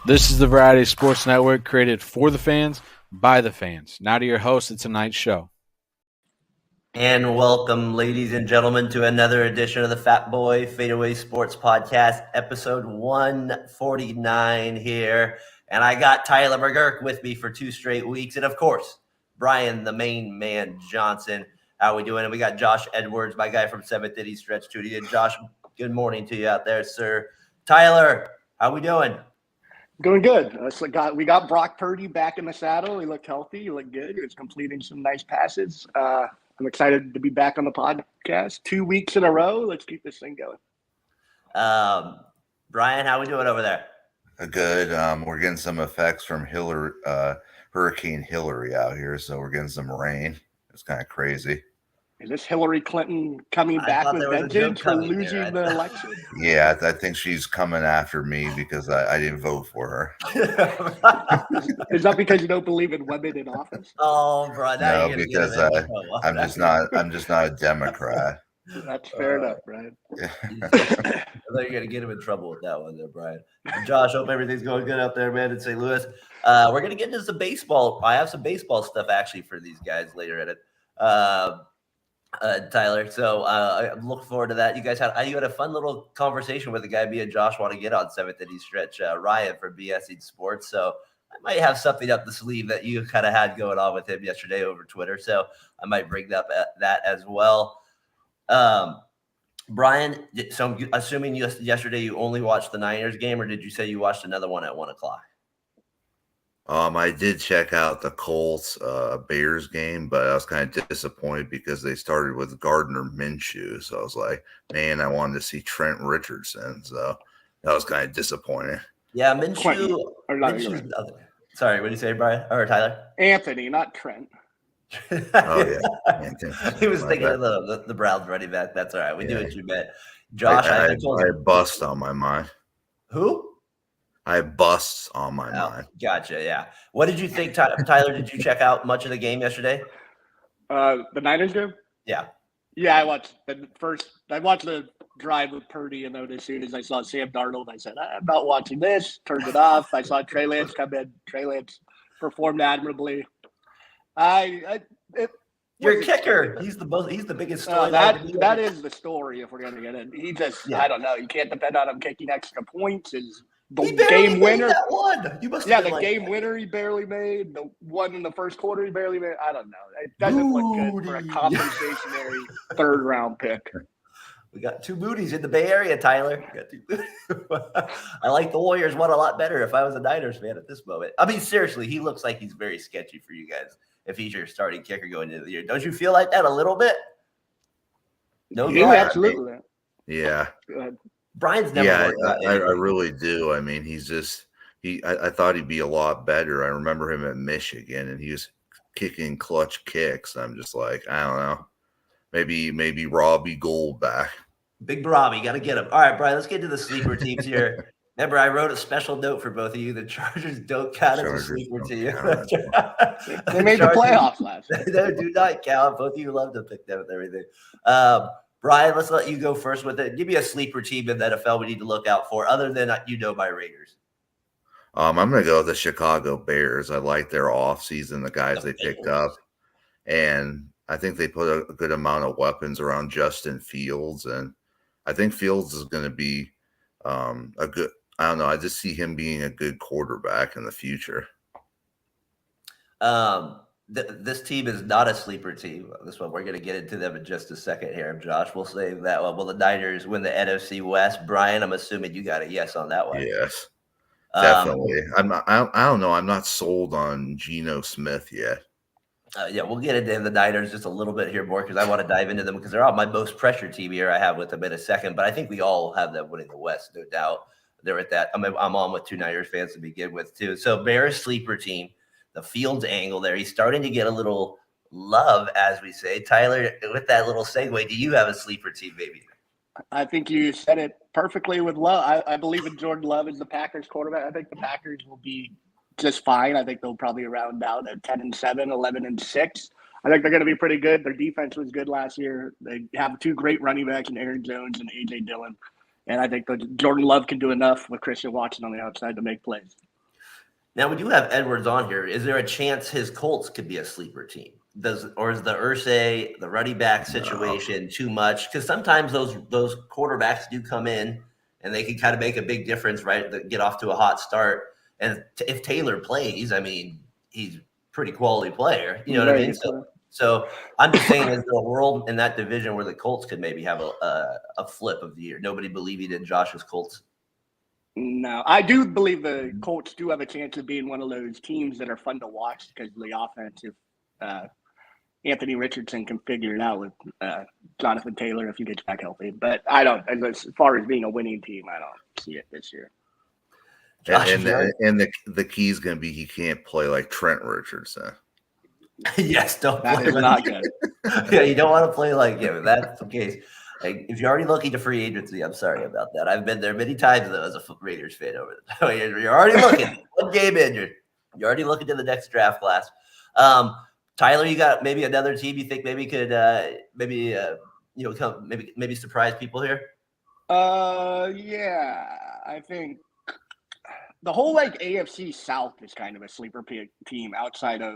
This is the Variety Sports Network, created for the fans, by the fans. Now to your host of tonight's show. And welcome, ladies and gentlemen, to another edition of the Fatboy FadeAway Sports Podcast, episode 149 here. And I got Tyler McGurk with me for 2 straight weeks. And, of course, Brian, the main man, Johnson. How we doing? And we got Josh Edwards, my guy from 7th Inning Stretch Studio. Josh, good morning to you out there, sir. Tyler, how we doing? Doing good. We got Brock Purdy back in the saddle. He looked healthy. He looked good. He was completing some nice passes. I'm excited to be back on the podcast 2 weeks in a row. Let's keep this thing going. Brian, how we doing over there? Good. We're getting some effects from Hurricane Hillary out here, so we're getting some rain. It's kind of crazy. Is this Hillary Clinton coming back with vengeance for losing the election? Yeah, I think she's coming after me because I didn't vote for her. Is that because you don't believe in women in office? Oh, bro, no, because I'm just not a Democrat. That's fair enough, Brian. I thought you were gonna get him in trouble with that one there, Brian. Josh, hope everything's going good out there, man, in St. Louis. We're gonna get into some baseball. I have some baseball stuff actually for these guys later in it. Tyler. So I look forward to that. You had a fun little conversation with the guy me and Josh want to get on 7th Inning Stretch, Ryan from BSE Sports. So I might have something up the sleeve that you kind of had going on with him yesterday over Twitter. So I might bring up that as well. Brian, so I'm assuming yesterday you only watched the Niners game, or did you say you watched another one at 1 o'clock? I did check out the Colts Bears game, but I was kind of disappointed because they started with Gardner Minshew. So I was like, man, I wanted to see Trent Richardson. So that was kind of disappointing. Yeah, Minshew. Sorry, what did you say, Brian? Or Tyler? Anthony, not Trent. Oh, yeah. He was thinking of the Browns running back. That's all right. We do what you meant. Josh, I had bust on my mind. Who? I have busts on my mind. Gotcha. Yeah. What did you think, Tyler? Did you check out much of the game yesterday? The Niners game? Yeah. Yeah, I watched the drive with Purdy, and then as soon as I saw Sam Darnold, I said, I'm not watching this. Turned it off. I saw Trey Lance come in. Trey Lance performed admirably. Your kicker. He's the biggest story. That is the story if we're going to get it. He just, I don't know. You can't depend on him kicking extra points. The game winner. That one. The game winner he barely made. The one in the first quarter he barely made. I don't know. It doesn't look good for a compensationary third-round pick. We got 2 booties in the Bay Area, Tyler. I like the Warriors one a lot better if I was a Niners fan at this moment. I mean, seriously, he looks like he's very sketchy for you guys if he's your starting kicker going into the year. Don't you feel like that a little bit? No, absolutely. Yeah. Brian's never. Yeah, I really do. I mean, he's just I thought he'd be a lot better. I remember him at Michigan, and he was kicking clutch kicks. I'm just like, I don't know, maybe Robbie Gould back. Big Robbie, got to get him. All right, Brian, let's get to the sleeper teams here. Remember, I wrote a special note for both of you. The Chargers don't count as a sleeper team. They made the playoffs last year. They do not count. Both of you love to pick them and everything. Brian, let's let you go first with it. Give me a sleeper team in the NFL we need to look out for, other than my Raiders. I'm going to go with the Chicago Bears. I like their offseason, the guys they picked up. And I think they put a good amount of weapons around Justin Fields. And I think Fields is going to be a good – I don't know. I just see him being a good quarterback in the future. This team is not a sleeper team. This one, we're going to get into them in just a second here, Josh. We'll save that one. Will the Niners win the NFC West? Brian, I'm assuming you got a yes on that one. Yes, definitely. I don't know. I'm not sold on Geno Smith yet. We'll get into the Niners just a little bit here more because I want to dive into them because they're on my most pressure team here. I have with them in a second, but I think we all have them winning the West, no doubt. They're at that. I'm on with 2 Niners fans to begin with too. So Bears sleeper team. The Fields angle there. He's starting to get a little love, as we say. Tyler, with that little segue, do you have a sleeper team, baby? I think you said it perfectly with Love. I believe in Jordan Love as the Packers quarterback. I think the Packers will be just fine. I think they'll probably round out at 10-7, 11-6. I think they're going to be pretty good. Their defense was good last year. They have 2 great running backs in Aaron Jones and A.J. Dillon. And I think Jordan Love can do enough with Christian Watson on the outside to make plays. Now we do have Edwards on here. Is there a chance his Colts could be a sleeper team? Or is the Irsay, the running back situation too much? Because sometimes those quarterbacks do come in and they can kind of make a big difference, right? Get off to a hot start. And if Taylor plays, I mean, he's a pretty quality player. You know what I mean? So I'm just saying, is there a world in that division where the Colts could maybe have a flip of the year? Nobody believing in Josh's Colts. No, I do believe the Colts do have a chance of being one of those teams that are fun to watch because of the offense. If Anthony Richardson can figure it out with Jonathan Taylor if he gets back healthy. But I don't, as far as being a winning team, I don't see it this year. And the key is going to be he can't play like Trent Richardson. Yes, don't that play is not good. Yeah, you don't want to play like him. If that's the case. Like, if you're already looking to free agency, I'm sorry about that. I've been there many times though as a Raiders fan over there. You're already looking. One game in, you're already looking to the next draft class. Tyler, you got maybe another team you think maybe could maybe surprise people here? Yeah, I think the whole AFC South is kind of a sleeper team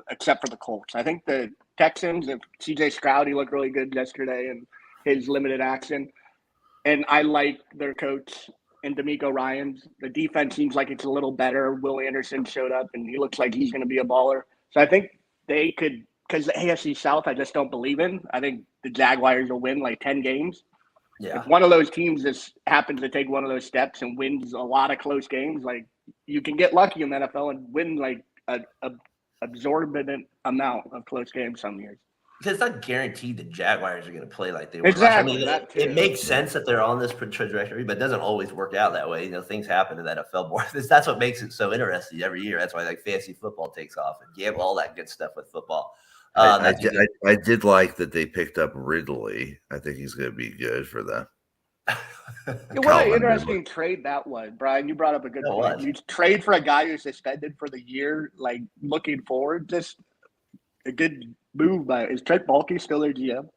except for the Colts. I think the Texans, if CJ Stroud, he looked really good yesterday and his limited action. And I like their coach and D'Amico Ryans. The defense seems like it's a little better. Will Anderson showed up and he looks like he's going to be a baller. So I think they could, because the AFC South I just don't believe in. I think the Jaguars will win 10 games. Yeah. If one of those teams just happens to take one of those steps and wins a lot of close games, you can get lucky in the NFL and win a absorbent amount of close games some years. Because it's not guaranteed the Jaguars are going to play like they were. Exactly. It makes sense that they're on this trajectory, but it doesn't always work out that way. Things happen in the NFL more. That's what makes it so interesting every year. That's why fantasy football takes off and gamble, all that good stuff with football. I did like that they picked up Ridley. I think he's going to be good for them. What an interesting trade that was, Brian. You brought up a good point. You trade for a guy who's suspended for the year, looking forward, just a good move by. Is Trent Baalke still their GM?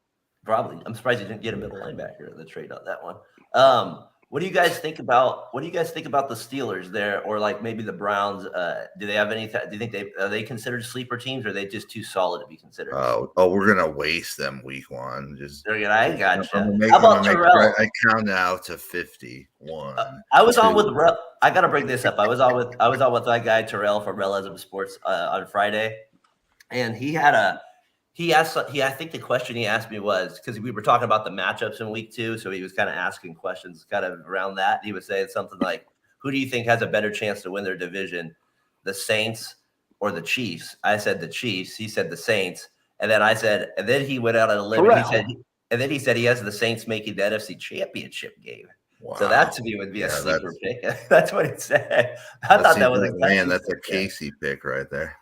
Probably. I'm surprised you didn't get a middle linebacker in the trade on that one. What do you guys think about the Steelers there, or maybe the Browns? Do they have any? Do you think are they considered sleeper teams, or are they just too solid to be considered? We're gonna waste them week one. I got you. How about Terrell? I count out to 51. I was on with. I gotta bring this up. I was on with that guy Terrell from Realism Sports on Friday, and he had a. I think the question he asked me was, because we were talking about the matchups in week 2. So he was kind of asking questions kind of around that. He was saying something like, who do you think has a better chance to win their division, the Saints or the Chiefs? I said the Chiefs. He said the Saints. And then and then he went out on a limb. He said he has the Saints making the NFC Championship game. Wow. So that to me would be a sleeper pick. That's what he said. I thought that was that's a Casey pick right there.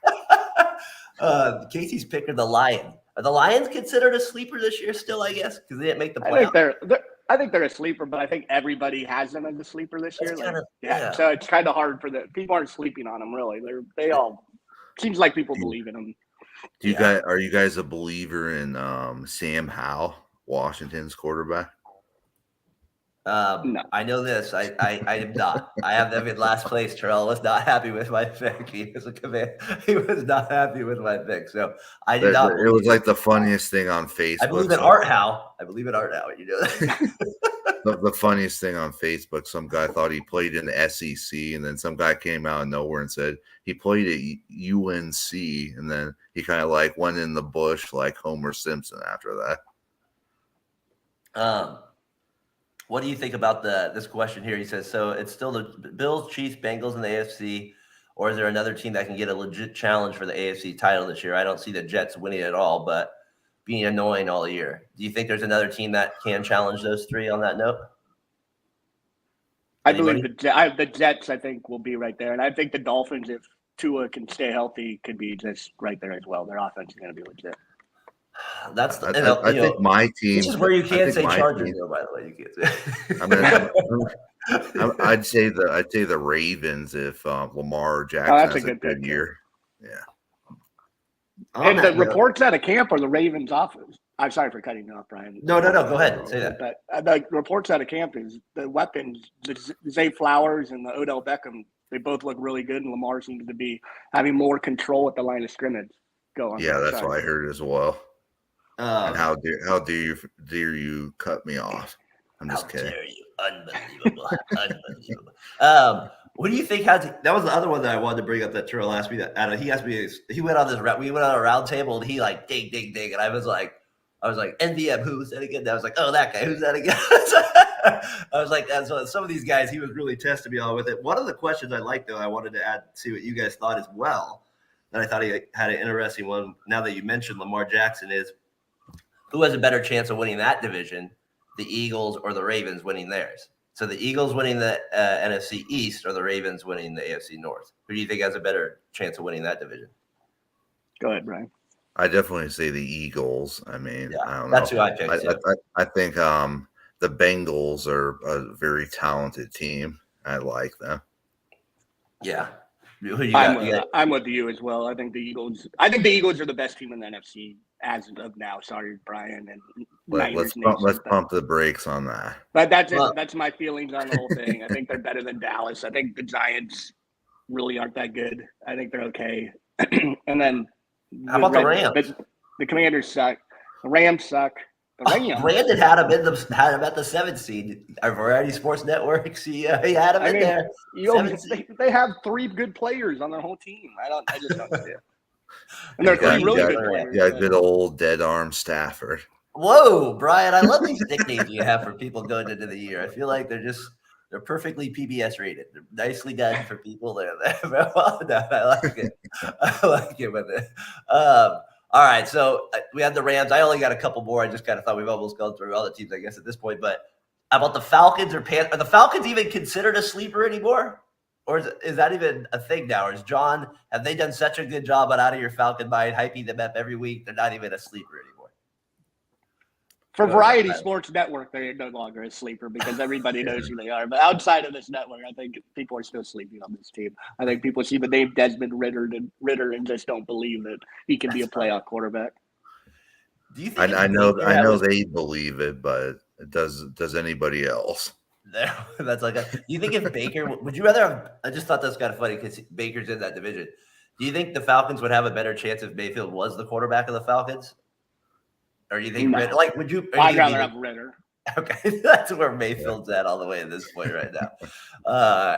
Casey's pick are the Lions. Are the Lions considered a sleeper this year still, I guess, because they didn't make the playoffs? I think they're a sleeper, but I think everybody has them as a sleeper this year. So it's kind of hard for people aren't sleeping on them, really. They all seems like people believe in them. Are you guys a believer in Sam Howell, Washington's quarterback? No. I know this. I am not. I have them in last place. Terrell was not happy with my pick. He was not happy with my pick. So I did not. It was the funniest thing on Facebook. I believe in Art Howe. You know the funniest thing on Facebook, some guy thought he played in the SEC, and then some guy came out of nowhere and said he played at UNC, and then he kind of went in the bush like Homer Simpson after that. What do you think about this question here? He says, so it's still the Bills, Chiefs, Bengals in the AFC, or is there another team that can get a legit challenge for the AFC title this year? I don't see the Jets winning at all, but being annoying all year. Do you think there's another team that can challenge those three on that note? I believe the Jets, I think, will be right there. And I think the Dolphins, if Tua can stay healthy, could be just right there as well. Their offense is going to be legit. That's I think my team. This is where you can't say Chargers, though. By the way, you can't say. I'd say the Ravens if Lamar Jackson has a good year. Yeah. And the reports out of camp are the Ravens' offense. I'm sorry for cutting you off, Brian. No. Go ahead. Say that. But the reports out of camp is the weapons, the Zay Flowers and the Odell Beckham They both look really good, and Lamar seems to be having more control at the line of scrimmage. Go on. Yeah, that's what I heard as well. And Um, how dare you cut me off? I'm just How kidding. dare you? Unbelievable. Unbelievable. What do you think that was the other one that I wanted to bring up that Terrell asked me that he asked me, he went on this, we went on a round table and he like, ding. And I was like, NVM, who was that again? And I was like, oh, that guy, who's that again? I was like, so some of these guys, he was really testing me on with it. One of the questions I liked, though, I wanted to see what you guys thought as well. And I thought he had an interesting one. Now that you mentioned Lamar Jackson, is who has a better chance of winning that division, the Eagles or the Ravens winning theirs? So the Eagles winning the NFC East or the Ravens winning the AFC North? Who do you think has a better chance of winning that division? Go ahead, Brian. I definitely say the Eagles. I mean, Yeah, I don't know. that's who I picked. I think the Bengals are a very talented team. I like them. Yeah. Who do you got? I'm with you as well. I think the Eagles are the best team in the NFC as of now. Sorry, Brian. And Let's pump the brakes on that. But that's my feelings on the whole thing. I think they're better than Dallas. I think the Giants really aren't that good. I think they're okay. And then how about the Rams? The Commanders suck. The Rams suck. The Rams. Brandon had him at the 7th seed. Our Variety Sports Networks. He had him in there. They have 3 good players on their whole team. I just don't see it. And they're 3 really good players. Yeah, good old dead arm Stafford. Whoa, Brian! I love these nicknames you have for people going into the year. I feel like they're perfectly PBS rated. They're nicely done for people there. I like it. I like it with it. All right, so we had the Rams. I only got a couple more. I just kind of thought we've almost gone through all the teams, I guess, at this point. But how about the Falcons or Panthers? Are the Falcons even considered a sleeper anymore? Or is that even a thing now? Or have they done such a good job on Out of Your Falcon Mind, hyping them up every week? They're not even a sleeper anymore. For Variety Sports Network, they're no longer a sleeper because everybody knows who they are. But outside of this network, I think people are still sleeping on this team. I think people see the name Desmond Ritter and just don't believe that he can be a playoff quarterback. Do you think I know they believe it, but does anybody else? That's like do you think if Baker would you rather have? I just thought that's kind of funny because Baker's in that division. Do you think the Falcons would have a better chance if Mayfield was the quarterback of the Falcons? Or do you think Ritter? Like, would you? I'd rather have Ritter. Okay, that's where Mayfield's at all the way at this point right now.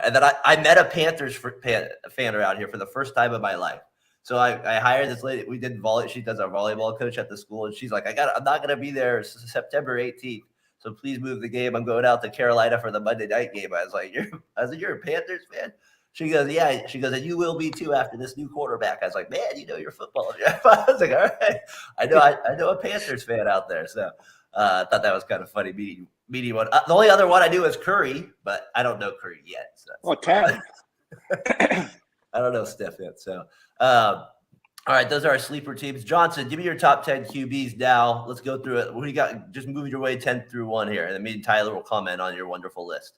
And then I met a Panthers fan around here for the first time in my life. So I hired this lady. We did she does our volleyball coach at the school, and she's like, I'm not going to be there September 18th. So please move the game. I'm going out to Carolina for the Monday night game. I was like, you're a Panthers fan? She goes, yeah. She goes, and you will be too after this new quarterback. I was like, man, you know your football. I was like, all right. I know a Panthers fan out there. So I thought that was kind of funny meeting one. The only other one I knew is Curry, but I don't know Curry yet. So Ted. I don't know Steph yet. So all right, those are our sleeper teams. Johnson, give me your top 10 QBs now. Let's go through it. What do you got? Just move your way 10 through 1 here, and then me and Tyler will comment on your wonderful list.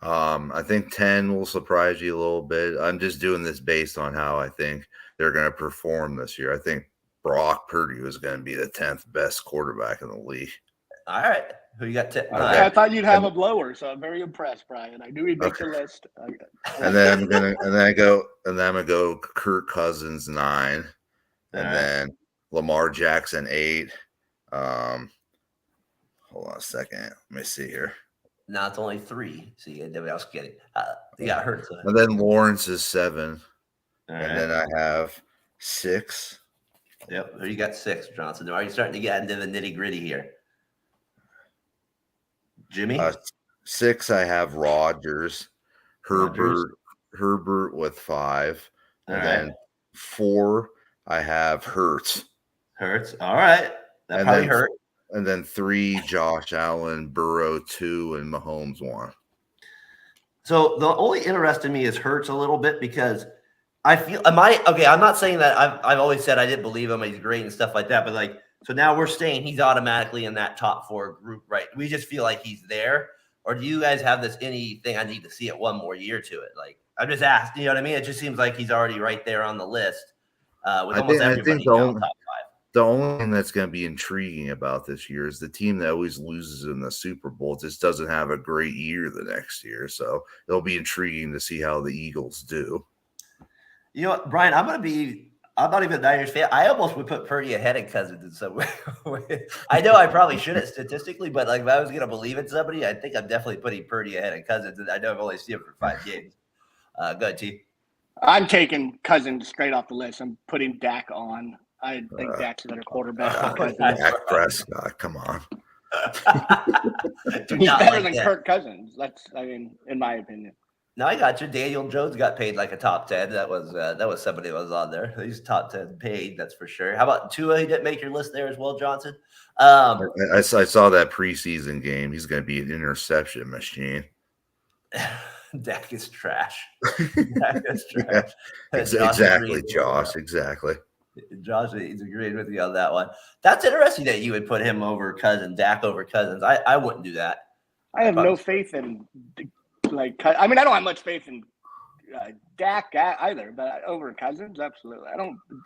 I think 10 will surprise you a little bit. I'm just doing this based on how I think they're going to perform this year. I think Brock Purdy is going to be the 10th best quarterback in the league. All right. Who you got? I thought you'd have a blower, so I'm very impressed, Brian. I knew he'd make the list. And then I'm gonna go Kirk Cousins 9, and then Lamar Jackson 8. Hold on a second. Let me see here. No, it's only 3. So you else get it. You got hurt. And then Lawrence is 7. Right. And then I have 6. Yep. Who you got 6, Johnson? Are you starting to get into the nitty gritty here? Jimmy? 6, I have Rodgers. Herbert with 5. And then 4, I have Hurts. All right. That probably hurt. And then 3, Josh Allen, Burrow 2, and Mahomes 1. So the only interest in me is Hurts a little bit because I feel I'm not saying that I've always said I didn't believe him, he's great and stuff like that, but like so now we're saying he's automatically in that top 4 group, right? We just feel like he's there. Or do you guys have anything I need to see it one more year to it? Like I'm just asking, you know what I mean? It just seems like he's already right there on the list with almost everybody in the top 5. The only thing that's going to be intriguing about this year is the team that always loses in the Super Bowl just doesn't have a great year the next year. So it'll be intriguing to see how the Eagles do. You know what, Brian, I'm not even a Niners fan. I almost would put Purdy ahead of Cousins in some way. I know I probably shouldn't statistically, but like if I was going to believe in somebody, I think I'm definitely putting Purdy ahead of Cousins. And I know I've only seen him for 5 games. Go ahead, T. I'm taking Cousins straight off the list. I'm putting Dak on. I think Dak's a better quarterback than Cousins. Dak Prescott, come on. He's better than Kirk Cousins. In my opinion. No, I got you. Daniel Jones got paid like a top 10. That was somebody that was on there. He's top 10 paid, that's for sure. How about Tua? He didn't make your list there as well, Johnson. I saw that preseason game. He's going to be an interception machine. Dak is trash. Dak is trash. Exactly, Josh. Exactly. Josh, he's agreeing with you on that one. That's interesting that you would put him over Cousins, Dak over Cousins. I wouldn't do that. I have no faith in, I don't have much faith in Dak either, but over Cousins, absolutely.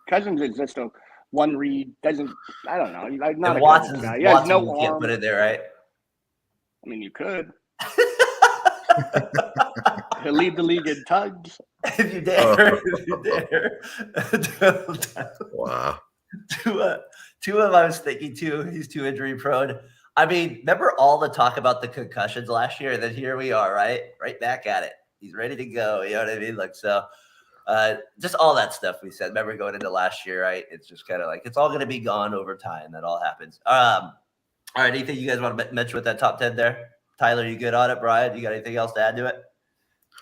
Cousins is just a one read, I don't know. I'm not and a Watson's guy. He has no you can't arm. put it there, right? I mean, you could. He'll lead the league in tugs. If you dare. If you dare. Wow. Tua, I was thinking too. He's too injury prone. I mean, remember all the talk about the concussions last year? And then here we are, right back at it. He's ready to go. You know what I mean? Like, so just all that stuff we said. Remember going into last year, right? It's just kind of like it's all going to be gone over time. That all happens. All right. Anything you guys want to mention with that top 10 there? Tyler, you good on it? Brian, you got anything else to add to it?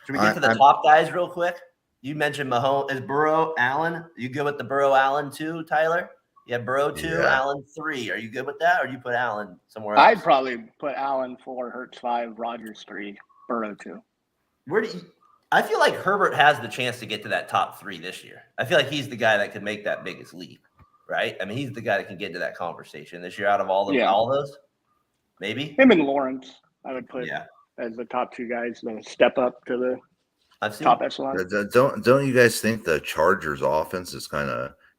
Should we get to the top guys real quick? You mentioned Mahomes. Is Burrow, Allen? You good with the Burrow, Allen too, Tyler? Yeah, Burrow 2, Allen 3. Are you good with that, or do you put Allen somewhere else? I'd probably put Allen 4, Hurts 5, Rodgers 3, Burrow 2. I feel like Herbert has the chance to get to that top 3 this year. I feel like he's the guy that could make that biggest leap, right? I mean, he's the guy that can get into that conversation this year out of all those. Maybe him and Lawrence, I would put as the top 2 guys to step up to the top echelon. Don't you guys think the Chargers offense is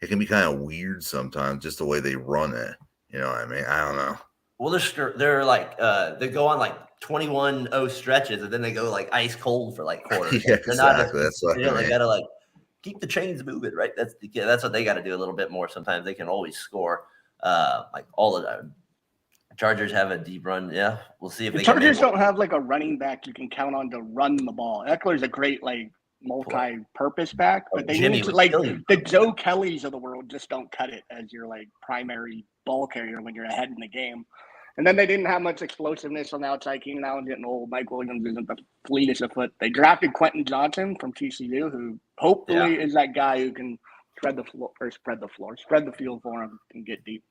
it can be kind of weird sometimes, just the way they run it. You know what I mean? I don't know. Well, they're like they go on like 21-0 stretches, and then they go like ice cold for like quarters. Yeah, exactly. That's what they gotta like keep the chains moving, right? That's what they got to do a little bit more. Sometimes they can always score like all the time. Chargers have a deep run. Yeah, we'll see if the Chargers don't have like a running back you can count on to run the ball. Eckler's a great multi-purpose back, but they need to the Joe Kellys of the world just don't cut it as your like primary ball carrier when you're ahead in the game. And then they didn't have much explosiveness on the outside. Keenan Allen getting old. Mike Williams isn't the fleetest of foot. They drafted Quentin Johnson from TCU, who hopefully is that guy who can spread the field for him and get deep.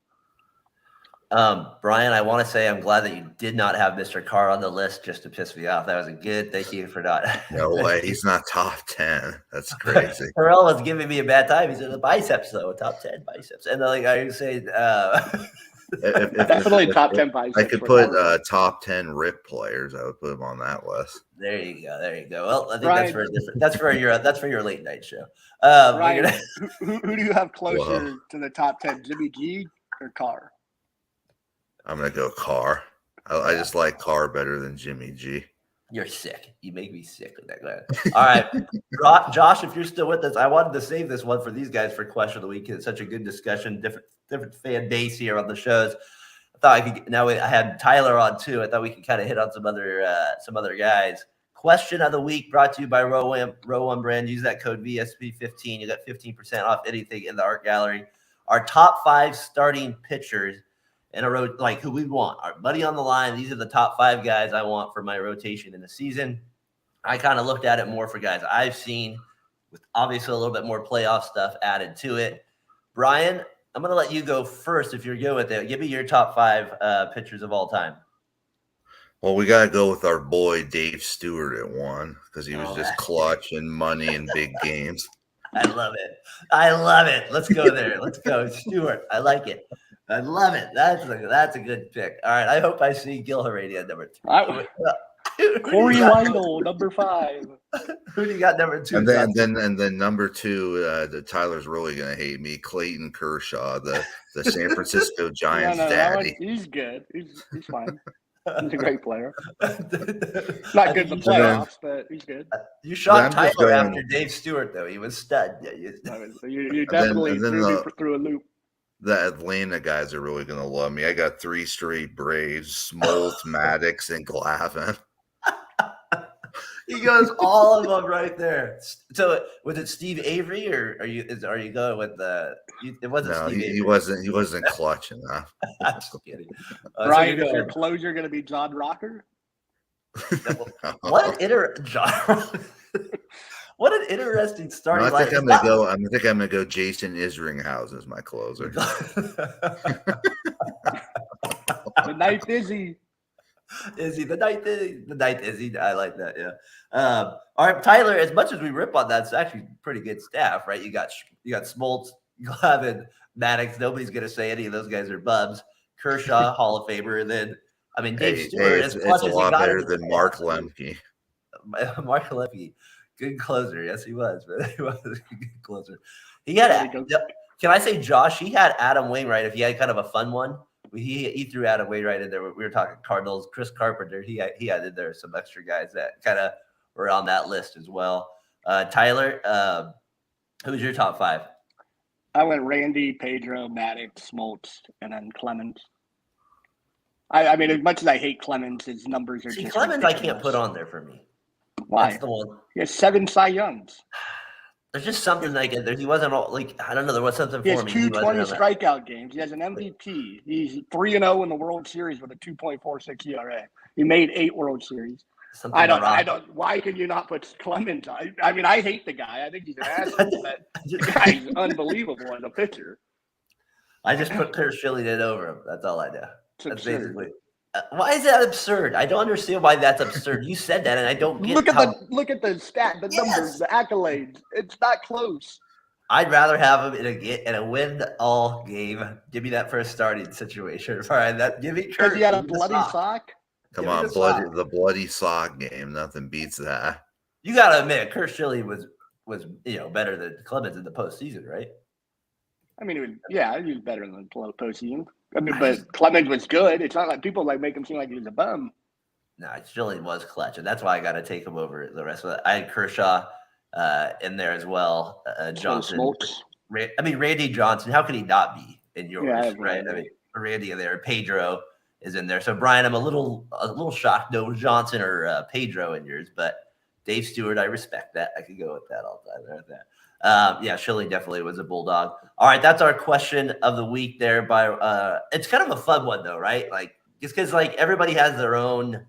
Brian, I want to say I'm glad that you did not have Mr. Carr on the list just to piss me off. That was a good. Thank you for not. No way. He's not top 10. That's crazy. Terrell was giving me a bad time. He's in the biceps, though. Top 10 biceps. And like I say, definitely top 10 biceps. I could put top 10 rip players. I would put them on that list. There you go. Well, I think Brian, that's for your late night show. Brian, who do you have closer to the top 10? Jimmy G or Carr? I'm going to go Carr. I just like Carr better than Jimmy G. You're sick. You make me sick with that guy. All right. Josh, if you're still with us, I wanted to save this one for these guys for question of the week. It's such a good discussion, different fan base here on the shows. I thought I had Tyler on too. I thought we could kind of hit on some other guys. Question of the week brought to you by Row One Brand. Use that code VSP15. You got 15% off anything in the art gallery. Our top 5 starting pitchers in a row, like who we want. Our buddy on the line. These are the top 5 guys I want for my rotation in the season. I kind of looked at it more for guys I've seen, with obviously a little bit more playoff stuff added to it. Brian, I'm going to let you go first if you're good with it. Give me your top 5 pitchers of all time. Well, we got to go with our boy Dave Stewart at 1 because he was just clutch and money in big games. I love it. Let's go there. Let's go, Stewart. I like it. I love it. That's a good pick. All right. I hope I see Gil Heredia at number 3. Corey Lytle, number 5. Who do you got number 2? And then number 2, the Tyler's really gonna hate me. Clayton Kershaw, the San Francisco Giants daddy. He's good. He's fine. He's a great player. Not good in the playoffs, but he's good. You shot Tyler after Dave Stewart, though. He was stud. Yeah, you definitely threw me through a loop. The Atlanta guys are really going to love me. I got 3 straight Braves, Smoltz, Maddox, and Glavine. He goes all of them right there. So was it Steve Avery, or are you going with the? It wasn't. No, Steve Avery. He wasn't clutch enough. I'm just kidding. Brian, is your closer going to be John Rocker? What an interesting starting. No, I think I'm gonna go. Jason Isringhausen as my closer. The ninth Izzy. Izzy, the ninth Izzy. I like that. Yeah. All right, Tyler. As much as we rip on that, it's actually pretty good staff, right? You got Smoltz, Glavine, Maddox. Nobody's gonna say any of those guys are bubs. Kershaw, Hall of Famer, and then Dave Stewart. It's a lot better than Mark Lemke. Mark Lemke, good closer. Yes, he was. But he was a good closer. He had. Can I say, Josh? He had Adam Wainwright. If he had kind of a fun one. He threw Adam Wainwright in there. We were talking Cardinals. Chris Carpenter. He had in there some extra guys that kind of were on that list as well. Tyler, who's your top 5? I went Randy, Pedro, Maddox, Smoltz, and then Clemens. I mean, as much as I hate Clemens, his numbers are just Clemens ridiculous. I can't put on there for me. Why? That's the one. He has 7 Cy Youngs. There's just something like it. He wasn't all like I don't know. There was something for me. He has 220 strikeout games. He has an MVP. He's 3-0 in the World Series with a 2.46 ERA. He made 8 World Series. I don't. Why can you not put Clemens? I mean, I hate the guy. I think he's an asshole. But the guy's unbelievable as a pitcher. I just put Kurt Schilling over him. That's all I do. That's basically. Why is that absurd? I don't understand why that's absurd. You said that, and I don't get. Look at the stat, the numbers, the accolades. It's not close. I'd rather have him in a win-all game. Give me that first starting situation. All right, give me Kurt. Because he had a bloody sock. Come on, the bloody sock game. Nothing beats that. You got to admit, Kurt Schilling was better than Clemens in the postseason, right? I mean, he was better than the postseason. I mean, but Clemens was good. It's not like people make him seem like he was a bum. No, Schilling was clutch, and that's why I got to take him over the rest of it. I had Kershaw in there as well. Johnson. Randy Johnson. How could he not be in yours, right? I mean, Randy in there. Pedro is in there. So, Brian, I'm a little shocked. No Johnson or Pedro in yours, but Dave Stewart, I respect that. I could go with that all the time. Right there. Schilling definitely was a bulldog. All right, that's our question of the week there. It's kind of a fun one though, right? Like just because like everybody has their own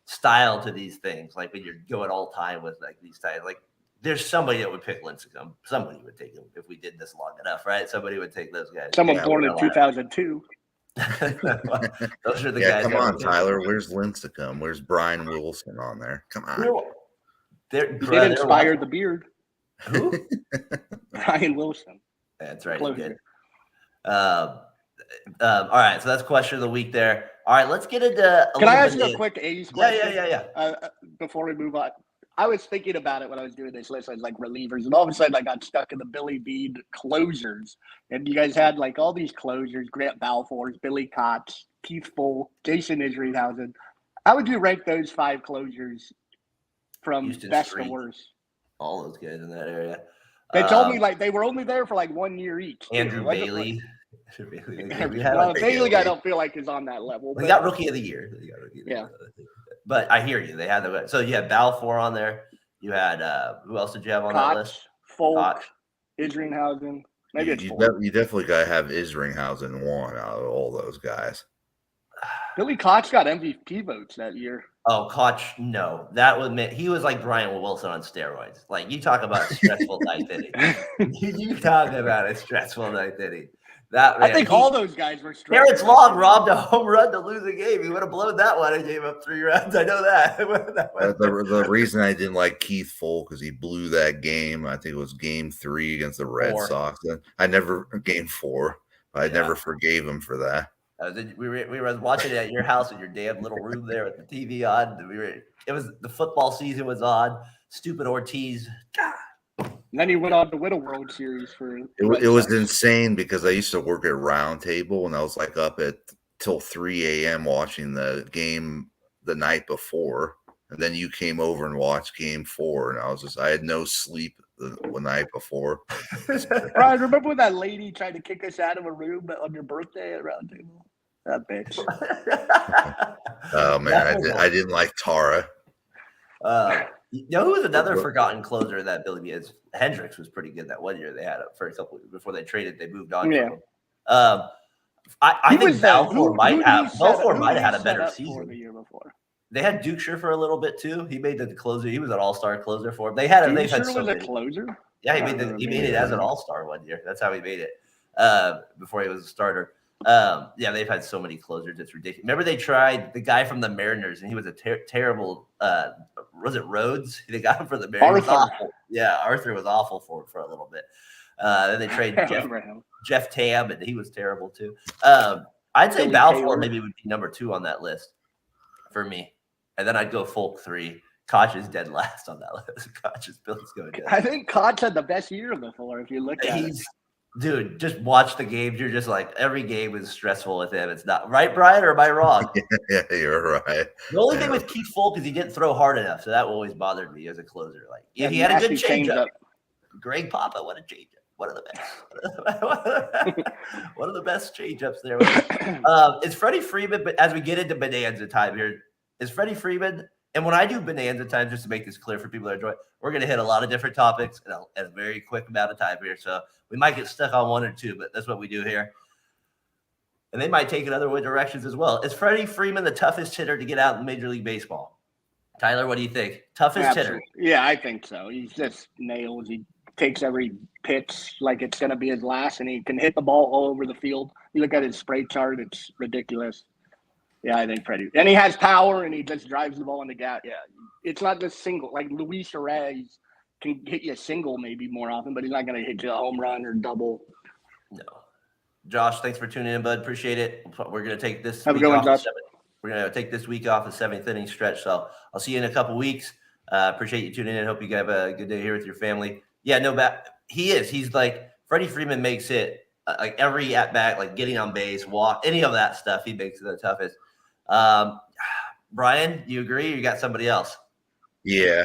style to these things. Like when you're going all time with like these types, like there's somebody that would pick Lincecum. Somebody would take him if we did this long enough, right? Somebody would take those guys. Someone born in 2002. Those are the guys. Come on, Tyler. Where's Lincecum? Where's Brian Wilson on there? Come on. He did inspire the beard. Who? Brian Wilson. That's right. Good. All right. So that's question of the week there. All right. Let's get into. Can I ask you a quick A's question? Yeah. Before we move on, I was thinking about it when I was doing this list. I was like relievers, and all of a sudden I got stuck in the Billy Bean closers. And you guys had like all ththese closers: Grant Balfour, Billy Koch, Keith Full, Jason Isringhausen. How would you rank those 5 closers from Houston best Street. to worst? All those guys in that area. They told me like they were only there for like 1 year each. Andrew Bailey. Bailey, I don't feel like is on that level. They got Rookie of the Year. But I hear you. They had so you had Balfour on there. You had who else did you have on that list? Folk, Isringhausen. Maybe it's you definitely got to have Isringhausen one out of all those guys. Billy Koch got MVP votes that year. Oh, Koch, no. He was like Brian Wilson on steroids. Like, you talk about a stressful ninth inning. You talk about a stressful ninth inning. I think all those guys were stressful. Terrence Long robbed a home run to lose a game. He would have blown that one and gave up 3 runs. I know that. The reason I didn't like Keith Full because he blew that game. I think it was game 3 against the Red Sox. I never game 4. I never forgave him for that. We were watching it at your house in your damn little room there with the TV on. It was the football season was on. Stupid Ortiz. And then he went on to win a World Series for it was insane because I used to work at Round Table and I was like up at till 3 a.m. watching the game the night before. And then you came over and watched Game 4, and I had no sleep the night before. Brian, remember when that lady tried to kick us out of a room on your birthday at Round Table? That bitch. Oh man, I didn't like Tara. You know who was another forgotten closer that Billy is? Hendricks was pretty good that 1 year they had it for a couple before they traded. They moved on. Yeah. I think Balfour might have had a better season the year before. They had Dukeshire for a little bit too. He made the closer. He was an all-star closer for them. They've had so many. A closer. Yeah, he made it as an all-star 1 year. That's how he made it before he was a starter. Yeah, they've had so many closers. It's ridiculous. Remember they tried the guy from the Mariners, and he was a terrible. Was it Rhodes? They got him for the Mariners. Arthur. Yeah, Arthur was awful for a little bit. Then they traded Jeff Tam, and he was terrible too. I'd say Balfour maybe would be number 2 on that list for me. And then I'd go Folk 3. Koch is dead last on that list. Koch is Billy's going down. I think Koch had the best year before, if you look at it. Dude, just watch the games. You're just like, every game is stressful with him. It's not right, Brian, or am I wrong? Yeah, you're right. The only thing with Keith Folk is he didn't throw hard enough, so that always bothered me as a closer. Like, if he had a good changeup. Greg Papa, what a changeup. One of the best. One of the best changeups there. Is Freddie Freeman, but as we get into Bonanza time here, is Freddie Freeman, and when I do Bonanza time, just to make this clear for people that enjoy it, we're going to hit a lot of different topics in a very quick amount of time here. So we might get stuck on 1 or 2, but that's what we do here. And they might take it other directions as well. Is Freddie Freeman the toughest hitter to get out in Major League Baseball? Tyler, what do you think? Toughest hitter? Yeah, I think so. He's just nails. He takes every pitch like it's going to be his last, and he can hit the ball all over the field. You look at his spray chart, it's ridiculous. Yeah, I think Freddie. And he has power, and he just drives the ball in the gap. Yeah, it's not just single. Like Luis Perez can hit you a single maybe more often, but he's not going to hit you a home run or double. No. Josh, thanks for tuning in, bud. Appreciate it. We're going to take this week off. We're going to take this week off the 7th inning stretch. So I'll see you in a couple weeks. Appreciate you tuning in. Hope you have a good day here with your family. Yeah, he is. He's like Freddie Freeman makes it like every at bat, like getting on base, walk, any of that stuff. He makes it the toughest. Brian, you agree? Or you got somebody else? Yeah,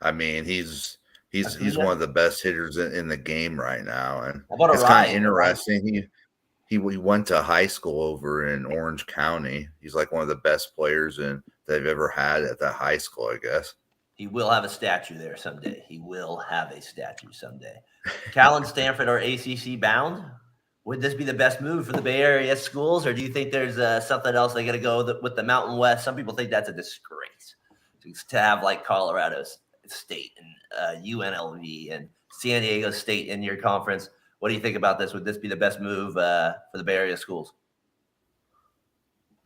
I mean he's one of the best hitters in the game right now, and it's kind of interesting. He went to high school over in Orange County. He's like one of the best players they've ever had at that high school, I guess. He will have a statue there someday. Cal and Stanford are ACC bound. Would this be the best move for the Bay Area schools, or do you think there's something else they got to go with the Mountain West? Some people think that's a disgrace to have like Colorado State and UNLV and San Diego State in your conference. What do you think about this? Would this be the best move for the Bay Area schools?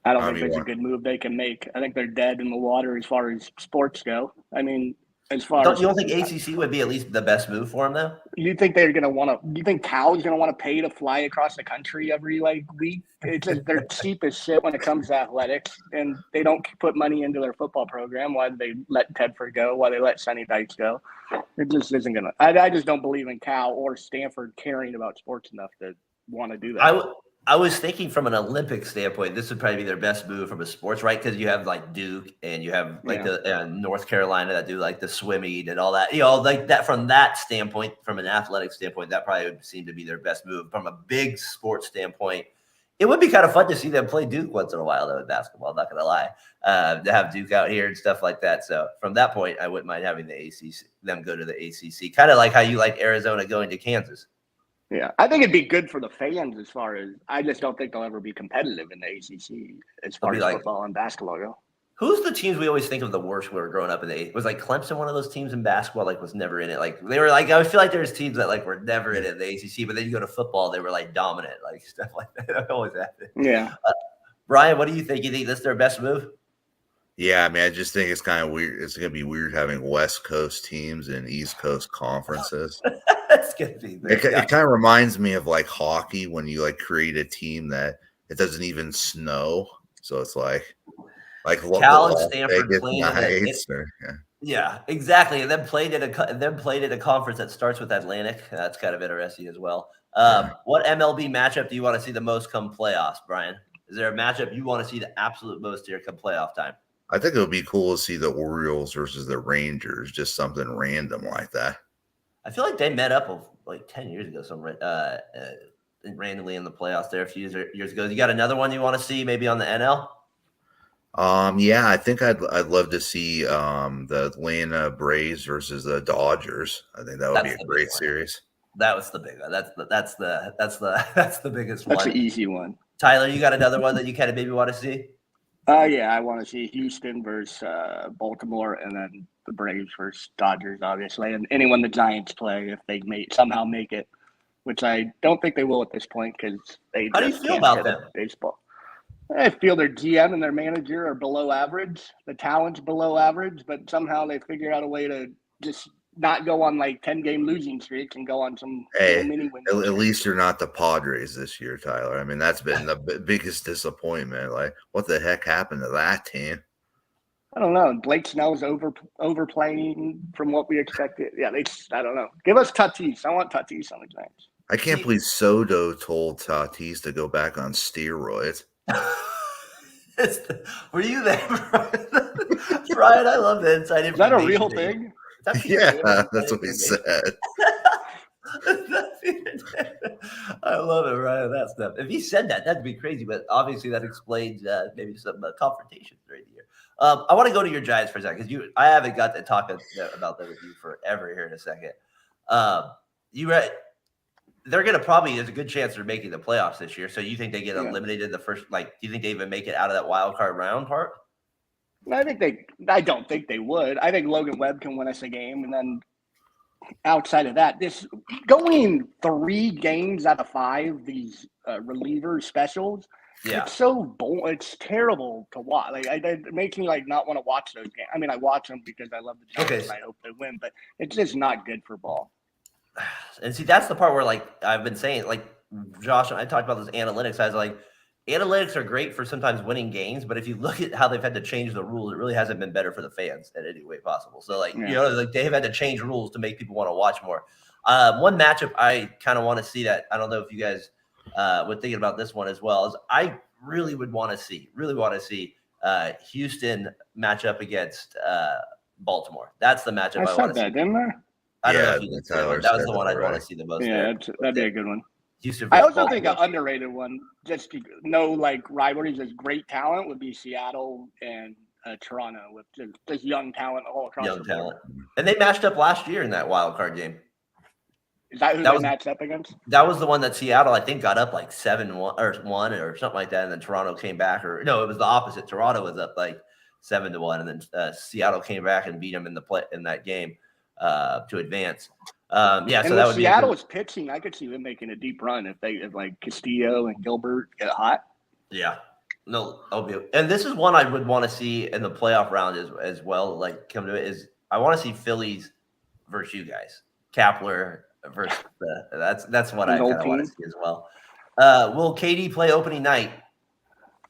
I don't think it's a good move they can make. I think they're dead in the water as far as sports go. I mean, you don't think ACC would be at least the best move for them, though? You think they're going to want to? Do you think Cal's going to want to pay to fly across the country every week? It's just, they're cheap as shit when it comes to athletics, and they don't put money into their football program. Why do they let Tedford go? Why they let Sonny Dykes go? It just isn't going to. I just don't believe in Cal or Stanford caring about sports enough to want to do that. I was thinking from an Olympic standpoint, this would probably be their best move from a sports, right? Because you have like Duke and you have like the North Carolina that do like the swimming and all that, like that from that standpoint, from an athletic standpoint, that probably would seem to be their best move. From a big sports standpoint, it would be kind of fun to see them play Duke once in a while, though, in basketball. I'm not going to lie, to have Duke out here and stuff like that. So from that point, I wouldn't mind having them go to the ACC, kind of like how you like Arizona going to Kansas. Yeah, I think it'd be good for the fans as far as I just don't think they'll ever be competitive in the ACC as far as football and basketball go. Who's the teams we always think of the worst when we were growing up in the was like Clemson one of those teams in basketball, like was never in it. Like they were like, I feel like there's teams that like were never in it in the ACC, but then you go to football, they were like dominant, like stuff like that. That always happened. Yeah. Brian, what do you think? You think this is their best move? Yeah, I mean, I just think it's kind of weird. It's going to be weird having West Coast teams and East Coast conferences. It's going to be. It kind of reminds me of like hockey when you like create a team that it doesn't even snow, so it's like Cal and Las Stanford Vegas played in nights. yeah, exactly, and then played at a conference that starts with Atlantic. That's kind of interesting as well. What MLB matchup do you want to see the most come playoffs, Brian? Is there a matchup you want to see the absolute most here come playoff time? I think it would be cool to see the Orioles versus the Rangers, just something random like that. I feel like they met up like 10 years ago, randomly in the playoffs there a few years ago. You got another one you want to see maybe on the NL? Yeah, I think I'd love to see the Atlanta Braves versus the Dodgers. I think that would be a great series. That was the big one. That's the biggest one. That's an easy one. Tyler, you got another one that you kind of maybe want to see? Yeah, I want to see Houston versus Baltimore, and then the Braves versus Dodgers, obviously, and anyone the Giants play if they somehow make it, which I don't think they will at this point because they How do you just feel can't about hit them? baseball. I feel their GM and their manager are below average. The talent's below average, but somehow they figure out a way to just not go on like 10-game losing streaks and go on some little mini win. At least you're not the Padres this year, Tyler. I mean, that's been the biggest disappointment. Like, what the heck happened to that team? I don't know. Blake Snell's overplaying from what we expected. Yeah, I don't know. Give us Tatis. I want Tatis on the Giants. I can't believe Soto told Tatis to go back on steroids. Were you there, Brian? I love the inside information. Is that a real thing? Yeah, that's what he said. I love it, Ryan. That stuff. If he said that, that'd be crazy. But obviously, that explains maybe some confrontations during the year. I want to go to your Giants for a second because I haven't got to talk about that with you forever here in a second. They're going to probably, there's a good chance they're making the playoffs this year. So you think they get eliminated the first, do you think they even make it out of that wild card round part? I don't think they would. I think Logan Webb can win us a game. And then outside of that, this going 3 games out of 5, these reliever specials, it's so boring. It's terrible to watch. It makes me not want to watch those games. I mean, I watch them because I love the Giants and I hope they win, but it's just not good for ball. And see, that's the part where I've been saying, Josh and I talked about this analytics. I was like, analytics are great for sometimes winning games, but if you look at how they've had to change the rules, it really hasn't been better for the fans in any way possible. So they have had to change rules to make people want to watch more. One matchup I kind of want to see that I don't know if you guys were thinking about this one as well is I really want to see Houston match up against Baltimore. That's the matchup I want to see. Didn't I? I don't know if you did that one. That was the one I'd want to see the most. Yeah, that'd be a good one. Houston. I also think an underrated one, just no rivalries as great talent, would be Seattle and Toronto with just young talent all across the board. And they matched up last year in that wild card game. Is that who they matched up against? That was the one that Seattle, I think, got up 7-1 or something like that, and then Toronto came back. Or no, it was the opposite. Toronto was up 7-1, and then Seattle came back and beat them in that game to advance. So that would Seattle is pitching. I could see them making a deep run if Castillo and Gilbert get hot. Yeah, no, and this is one I would want to see in the playoff round as well. Come to it is I want to see Phillies versus you guys, Kapler versus that's what I kind of want to see as well. Will KD play opening night?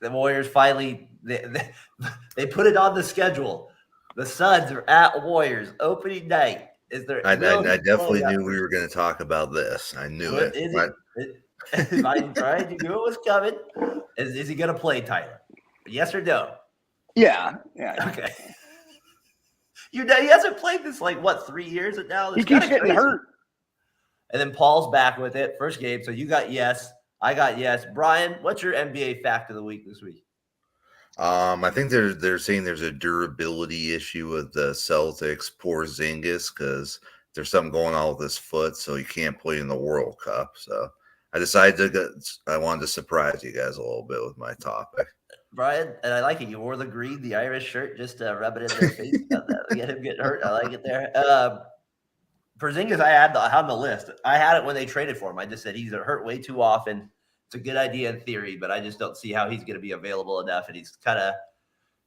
The Warriors finally they put it on the schedule. The Suns are at Warriors opening night. Is there? I definitely knew we were going to talk about this. I knew it. Brian, you knew it was coming. Is he going to play, Tyler? Yes or no? Yeah. Okay. He hasn't played this 3 years now. He keeps getting hurt. And then Paul's back with it. First game. So you got yes. I got yes. Brian, what's your NBA fact of the week this week? I think they're saying there's a durability issue with the Celtics, Porzingis, because there's something going on with his foot, so he can't play in the World Cup. So I decided I wanted to surprise you guys a little bit with my topic. Brian, and I like it. You wore the green, the Irish shirt, just to rub it in their face. Get him getting hurt. I like it there. Porzingis, I had on the list. I had it when they traded for him. I just said he's hurt way too often. It's a good idea in theory, but I just don't see how he's going to be available enough. And he's kind of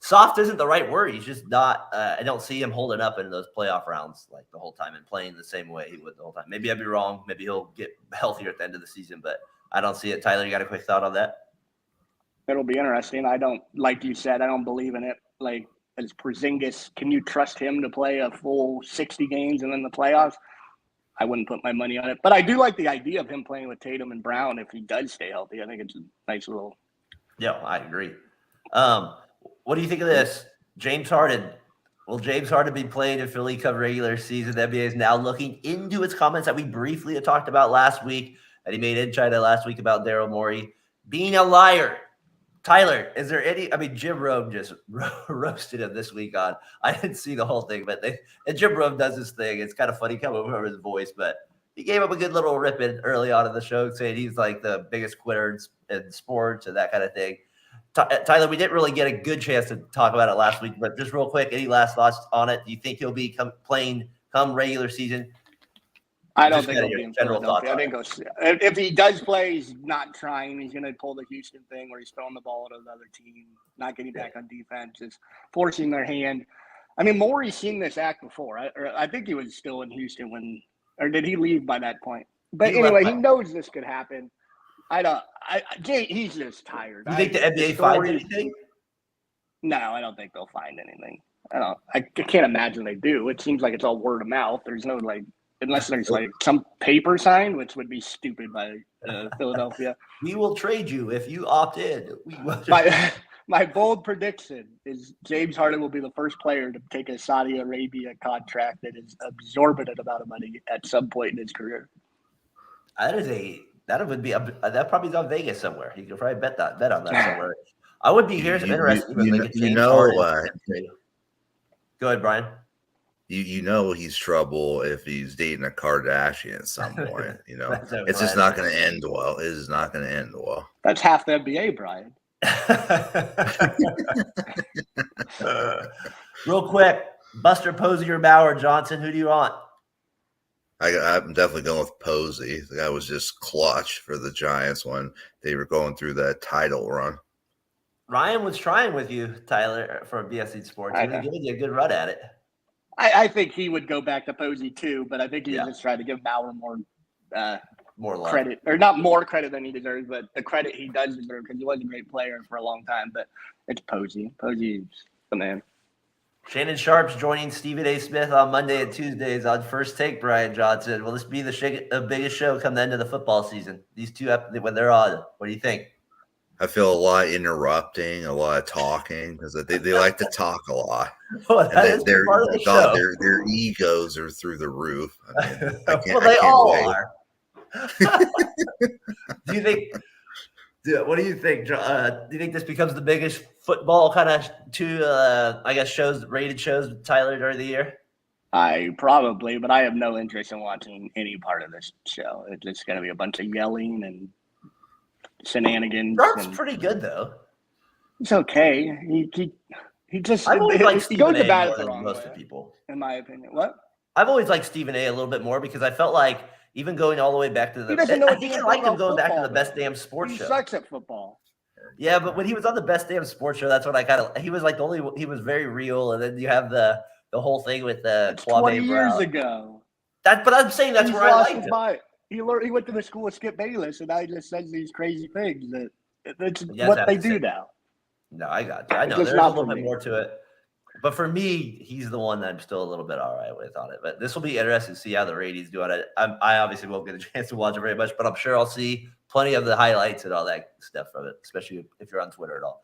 soft isn't the right word. He's just not. I don't see him holding up in those playoff rounds the whole time and playing the same way he would the whole time. Maybe I'd be wrong. Maybe he'll get healthier at the end of the season, but I don't see it. Tyler, you got a quick thought on that? It'll be interesting. I don't, like you said, I don't believe in it. Like, as Porzingis, can you trust him to play a full 60 games and then the playoffs? I wouldn't put my money on it. But I do like the idea of him playing with Tatum and Brown if he does stay healthy. I think it's a nice little. Yeah, I agree. What do you think of this? James Harden. Will James Harden be played in Philly Cup regular season? The NBA is now looking into its comments that we briefly had talked about last week, that he made in China last week about Daryl Morey being a liar. Tyler, is there any? I mean, Jim Rome just roasted him this week on. I didn't see the whole thing, but Jim Rome does his thing. It's kind of funny coming over his voice, but he gave him a good little ripping early on in the show, saying he's like the biggest quitter in sports and that kind of thing. Tyler, we didn't really get a good chance to talk about it last week, but just real quick, any last thoughts on it? Do you think he'll be playing come regular season? I don't think he'll be in Philadelphia. I think if he does play, he's not trying. He's going to pull the Houston thing where he's throwing the ball to the other team, not getting back on defense, just forcing their hand. I mean, Morey's seen this act before. I think he was still in Houston or did he leave by that point? But anyway, he knows this could happen. He's just tired. You think the NBA finds anything? No, I don't think they'll find anything. I can't imagine they do. It seems like it's all word of mouth. There's no unless there's some paper signed, which would be stupid by Philadelphia. We will trade you if you opt in. My bold prediction is James Harden will be the first player to take a Saudi Arabia contract that is exorbitant amount of money at some point in his career. That probably is on Vegas somewhere. You could probably bet on that somewhere. I would be here. Interested. Go ahead, Brian. You know he's trouble if he's dating a Kardashian at some point. It's just not going to end well. It is not going to end well. That's half the NBA, Brian. Real quick, Buster Posey or Bauer Johnson, who do you want? I'm definitely going with Posey. The guy was just clutch for the Giants when they were going through that title run. Ryan was trying with you, Tyler, for BSC Sports. He was giving you a good run at it. I think he would go back to Posey too, but I think he was just trying to give Bauer more love. Credit, or not more credit than he deserves, but the credit he does deserve because he was a great player for a long time. But it's Posey. Posey's the man. Shannon Sharp's joining Stephen A. Smith on Monday and Tuesdays on First Take. Brian Johnson, will this be the biggest show come the end of the football season? These two when they're on, what do you think? I feel a lot of interrupting, a lot of talking because they like to talk a lot. Well, their egos are through the roof. I mean, well, they all are. Do you think? What do you think? Do you think this becomes the biggest football kind of rated shows, Tyler, during the year? Probably, but I have no interest in watching any part of this show. It's just going to be a bunch of yelling and shenanigans. Sharp's pretty good though. It's okay. He just I've always liked Stephen A. more than most of people, in my opinion. What? I've always liked Stephen A. a little bit more because I felt like even going all the way back to the. I think I liked him going back to the Best Damn Sports Show. He sucks at football. Yeah, but when he was on the Best Damn Sports Show, that's what I kind of. He was like he was very real, and then you have the whole thing with Kwame 20 years Brown. Ago. But I'm saying that's where I liked him. He went to the school with Skip Bayless, and now he just says these crazy things that's yes, what they do now. No, I got you. I know there's a little bit more to it. But for me, he's the one that I'm still a little bit all right with on it. But this will be interesting to see how the ratings do on it. I obviously won't get a chance to watch it very much, but I'm sure I'll see plenty of the highlights and all that stuff from it, especially if you're on Twitter at all.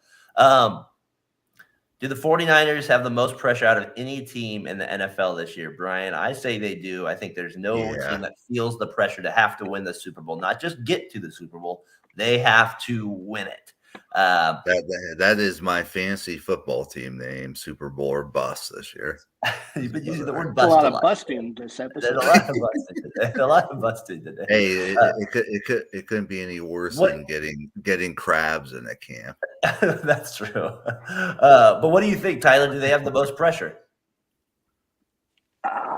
Do the 49ers have the most pressure out of any team in the NFL this year, Brian? I say they do. I think there's no team that feels the pressure to have to win the Super Bowl, not just get to the Super Bowl. They have to win it. That is my fantasy football team name, Super Bowl or bust this year. You've been using the word bust. A lot of busting this episode. There's a lot of busting today. Hey, it couldn't be any worse than getting crabs in a camp. That's true. But what do you think, Tyler? Do they have the most pressure?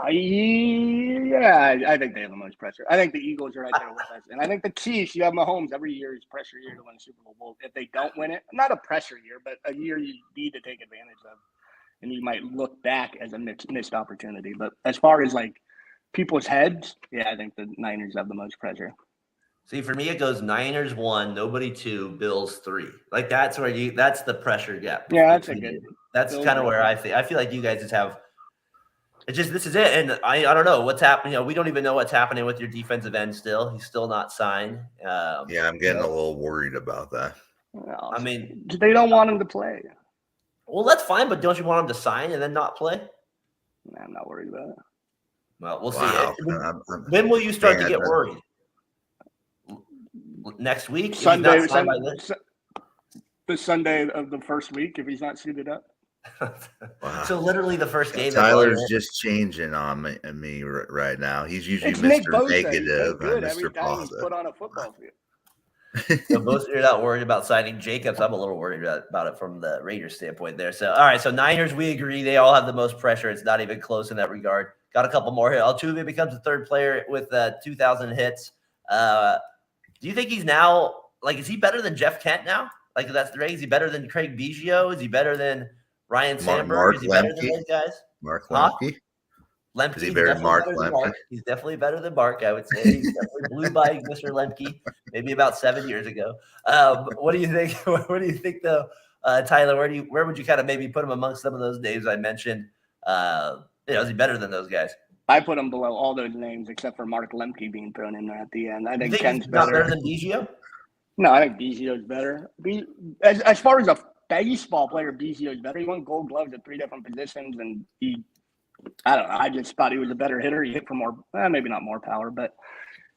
Yeah, I think they have the most pressure. I think the Eagles are right there with us. And I think the Chiefs, you have Mahomes every year is pressure year to win a Super Bowl. If they don't win it, not a pressure year, but a year you need to take advantage of. And you might look back as a missed opportunity. But as far as like people's heads, yeah, I think the Niners have the most pressure. See, for me, it goes Niners 1, nobody 2, Bills 3. Like that's where that's the pressure gap. Yeah, that's a good. That's Bills kind of are where good. I feel like you guys just have. It's just this is it, and I don't know what's happening. We don't even know what's happening with your defensive end. Still, he's still not signed. Yeah, I'm getting a little worried about that. Well, I mean, they don't want him to play. well, that's fine, but don't you want him to sign and then not play? Nah, I'm not worried about it. Well, we'll Wow. see. When will you start to get worried? Next week? Sunday, if he's not signed by then? the Sunday of the first week, if he's not suited up. Wow. So literally the first game. Tyler's just changing on me right now. He's usually It's Nick Mr. Bosa. Negative He's good and every Mr. time he's Positive. put on a football field. So most you're not worried about signing Jacobs. I'm a little worried about it from the Raiders standpoint there. So all right, so Niners, we agree they all have the most pressure. It's not even close in that regard. Got a couple more here. Altuve becomes the third player with 2,000 hits. Do you think he's now is he better than Jeff Kent now? Like that's the rate. Is he better than Craig Biggio? Is he better than Ryan Sandberg? Is he better than those guys? Mark Lemke? Lemke, Is he better than Mark Lemke? He's definitely better than Mark, I would say. He's definitely blew by Mr. Lemke maybe about 7 years ago. What do you think? What do you think, though, Tyler? Where would you kind of maybe put him amongst some of those names I mentioned? Is he better than those guys? I put him below all those names except for Mark Lemke being thrown in there at the end. I think he's Ken's not better than Biggio? No, I think Biggio's better. As far as a baseball player, Biggio's better. He won Gold Gloves at 3 different positions, and I don't know. I just thought he was a better hitter. He hit for more, maybe not more power, but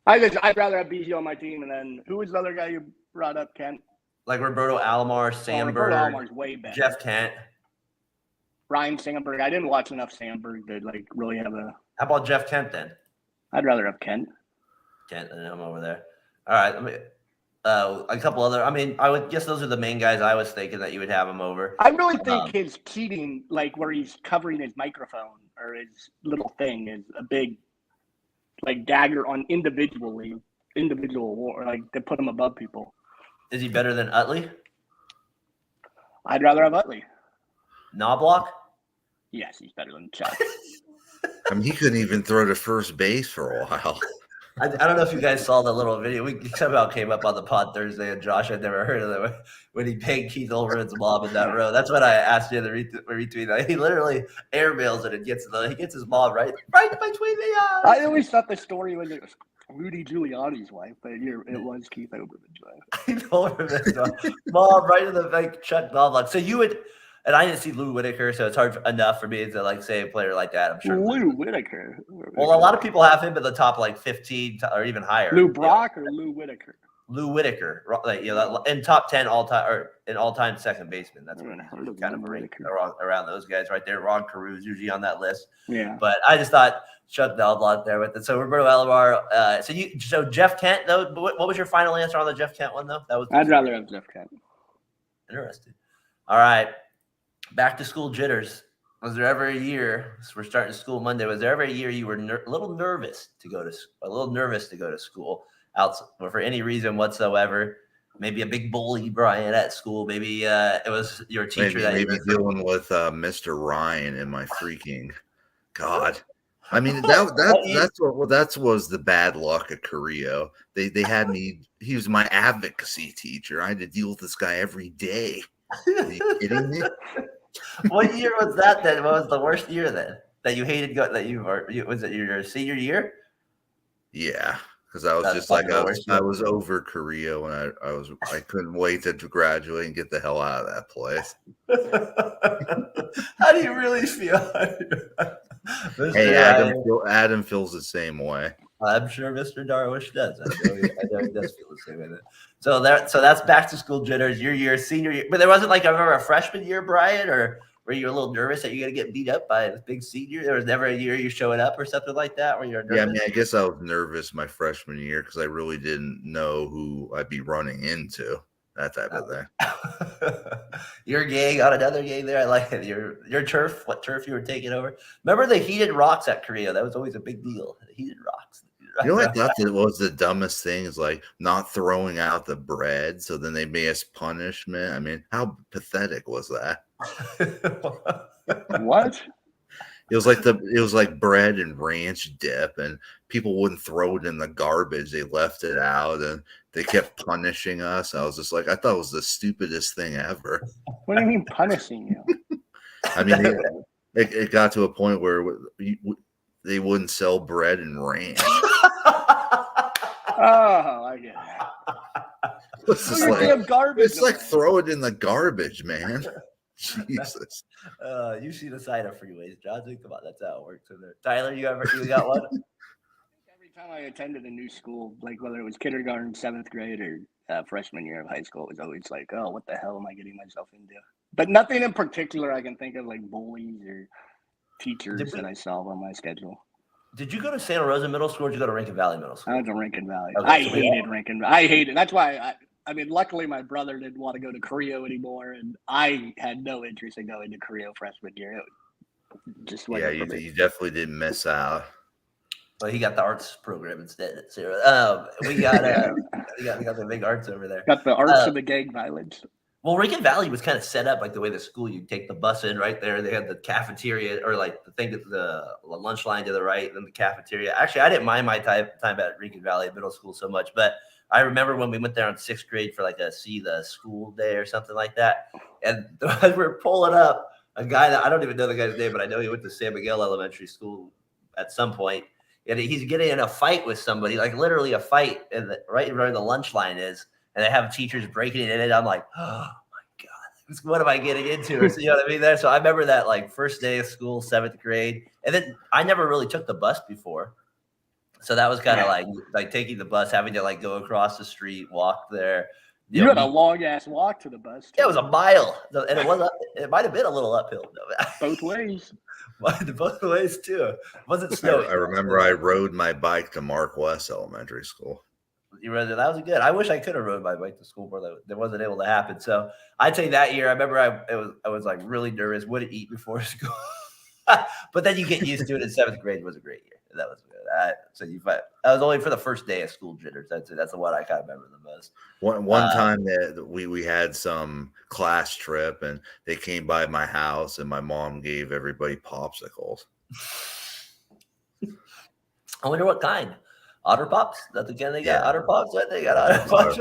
I'd rather have Biggio on my team. And then who was the other guy you brought up, Kent? Like Roberto Alomar, Sandberg, Roberto Almar's way better. Jeff Kent, Ryan Sandberg. I didn't watch enough Sandberg to really have a. How about Jeff Kent then? I'd rather have Kent. Kent, and I'm over there. All right, let me. A couple other. I mean, I would guess those are the main guys I was thinking that you would have him over. I really think his cheating, where he's covering his microphone or his little thing, is a big, dagger on individual war, to put him above people. Is he better than Utley? I'd rather have Utley. Knobloch? Yes, he's better than Chuck. I mean, he couldn't even throw to first base for a while. I don't know if you guys saw the little video. We somehow came up on the pod Thursday, and Josh had never heard of it when he pegged Keith Olbermann's mom in that row. That's what I asked you to retweet. He literally airmails it and he gets his mom right between the eyes. I always thought the story was Rudy Giuliani's wife, but it was Keith Olbermann's wife. Keith Olbermann's mom right in the Chuck Knobloch. So you would. And I didn't see Lou Whitaker, so it's hard enough for me to say a player like that. I'm sure Lou Whitaker. Well, a lot of people have him at the top 15 or even higher. Lou Brock or Lou Whitaker? Lou Whitaker, in top 10 all time or in all time second baseman. That's what kind of around those guys right there. Ron Carew is usually on that list. Yeah, but I just thought Chuck Knobloch there with it. So Roberto Alomar. So Jeff Kent though. What was your final answer on the Jeff Kent one though? I'd rather have Jeff Kent. Interesting. All right. Back to school jitters. Was there ever a year? So we're starting school Monday. Was there ever a year you were a little nervous to go to school, or for any reason whatsoever? Maybe a big bully, Brian, at school. Maybe it was your teacher maybe dealing with Mr. Ryan and my freaking God. I mean that was the bad luck of Carrillo. They had me. He was my advocacy teacher. I had to deal with this guy every day. Are you kidding me? What year was that then? What was the worst year then that you hated? Was it your senior year? Yeah, because I was just I was over Carrillo and I couldn't wait to graduate and get the hell out of that place. How do you really feel? Hey, Adam feels the same way. I'm sure Mr. Darwish does. I know he does feel the same way. So that's back to school jitters. Your senior year, but there wasn't a freshman year, Brian, or were you a little nervous that you're gonna get beat up by a big senior? There was never a year you showing up or something like that where you're nervous. Yeah, I mean, I guess I was nervous my freshman year because I really didn't know who I'd be running into. That type of thing. Your gang on another gang there. I like it. Your turf. What turf you were taking over? Remember the heated rocks at Korea? That was always a big deal. The heated rocks. You know, I thought that was the dumbest thing is not throwing out the bread. So then they made us punishment. I mean, how pathetic was that? What? It was like bread and ranch dip, and people wouldn't throw it in the garbage. They left it out, and they kept punishing us. I was just like, I thought it was the stupidest thing ever. What do you mean punishing you? I mean, it got to a point where they wouldn't sell bread and ranch. Oh, I get it. It's like throw it in the garbage, man. Jesus. You see the sign up freeways, Johnson. Come on, that's how it works. Tyler, you got one? Every time I attended a new school, like whether it was kindergarten, 7th grade, or freshman year of high school, it was always like, oh, what the hell am I getting myself into? But nothing in particular I can think of, like bullies or teachers that I saw on my schedule. Did you go to Santa Rosa Middle School or did you go to Rankin Valley Middle School? I went to Rankin Valley. Okay, I hated Rankin. I hated. That's why I mean, luckily my brother didn't want to go to Creo anymore, and I had no interest in going to Creo freshman year. Just you definitely didn't miss out. Well, he got the arts program instead at Sarah. We got the big arts over there. Got the arts of the gang violence. Well, Rankin Valley was kind of set up like the way the school, you take the bus in right there. They had the cafeteria or like the thing that the lunch line to the right, and then the cafeteria. Actually, I didn't mind my time at Rankin Valley Middle School so much, but I remember when we went there in 6th grade for like see the school day or something like that. And as we're pulling up, a guy that I don't even know the guy's name, but I know he went to San Miguel Elementary School at some point. And he's getting in a fight with somebody, like literally a fight right where the lunch line is. And they have teachers breaking it in, and I'm like, oh my God, what am I getting into? So, you know what I mean? So I remember that like first day of school, 7th grade. And then I never really took the bus before. So that was kind of like taking the bus, having to like go across the street, walk there. You had a long ass walk to the bus. Yeah, it was a mile. And it might have been a little uphill. Both ways. Both ways too. It wasn't snowy. I remember I rode my bike to Mark West Elementary School. You read that was good. I wish I could have rode my bike to school, but that wasn't able to happen. So I'd say that year, I remember I was like really nervous. Wouldn't eat before school, but then you get used to it. In 7th grade was a great year. That was good. I was only for the first day of school jitters. That's the one I kind of remember the most. One time that we had some class trip, and they came by my house, and my mom gave everybody popsicles. I wonder what kind. Otter Pops? That's again, they got Otter Pops. Right? They got Otter Pops.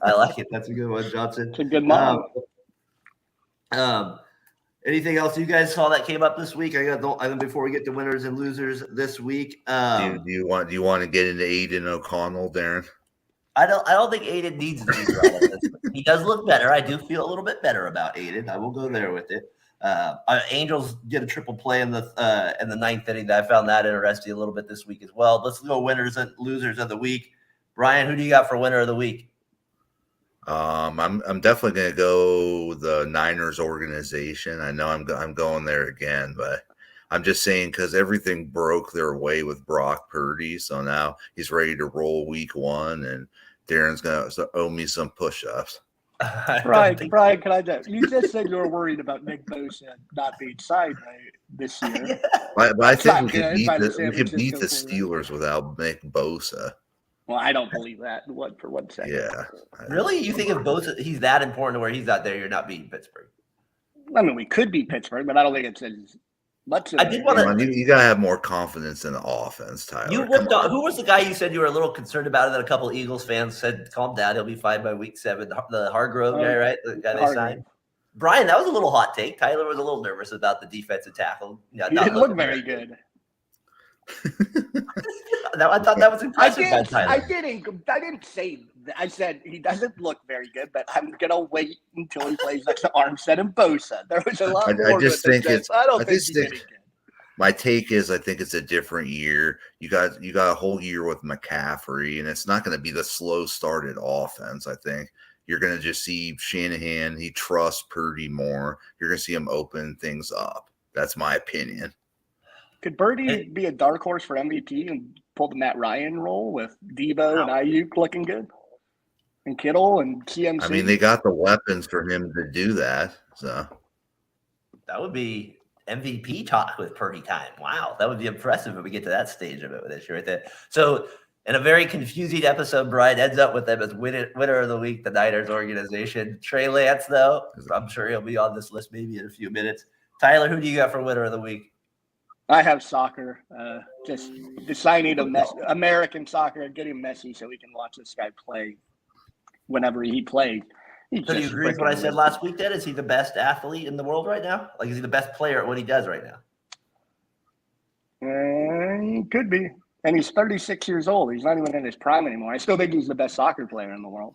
I like it. That's a good one, Johnson. It's a good mom. Anything else you guys saw that came up this week? Before we get to winners and losers this week. Do you want to get into Aiden O'Connell, Darren? I don't think Aiden needs to be brought up. He does look better. I do feel a little bit better about Aiden. I will go there with it. Angels did a triple play in the 9th inning. I found that interesting a little bit this week as well. Let's go winners and losers of the week. Brian, who do you got for winner of the week? I'm definitely going to go the Niners organization. I know I'm going there again, but I'm just saying because everything broke their way with Brock Purdy, so now he's ready to roll week 1, and Darren's going to owe me some push-ups. Brian, you just said you were worried about Nick Bosa not being signed this year. But I think we could beat the Steelers without Nick Bosa. Well, I don't believe that. For 1 second. Yeah. Really? You think if Bosa he's that important to where he's not there, you're not beating Pittsburgh? I mean, we could beat Pittsburgh, but I don't think it's as much. I did want to. You got to have more confidence in the offense, Tyler. Who was the guy you said you were a little concerned about? That a couple of Eagles fans said, "Calm down, he'll be fine by week 7." The Hargrove guy, right? The guy they signed. Brian, that was a little hot take. Tyler was a little nervous about the defensive tackle. He didn't look very good. I thought that was impressive. I didn't say that. I said he doesn't look very good, but I'm gonna wait until he plays next to Armstead and Bosa. There was a lot more. I don't think he's any good. My take is I think it's a different year. You got a whole year with McCaffrey, and it's not going to be the slow started offense. I think you're going to just see Shanahan. He trusts Purdy more. You're going to see him open things up. That's my opinion. Could Birdie be a dark horse for MVP and pull the Matt Ryan role with Debo and Ayuk looking good? And Kittle and CMC? I mean, they got the weapons for him to do that. So that would be MVP talk with Purdy time. Wow, that would be impressive if we get to that stage of it with this right there. So in a very confusing episode, Brian ends up with them as winner of the week, the Niners organization. Trey Lance, though, I'm sure he'll be on this list maybe in a few minutes. Tyler, who do you got for winner of the week? I have soccer. Just deciding to American soccer and getting Messi so we can watch this guy play whenever he plays. So do you agree with what I said last week, then? Is he the best athlete in the world right now? Like, is he the best player at what he does right now? He could be. And he's 36 years old. He's not even in his prime anymore. I still think he's the best soccer player in the world.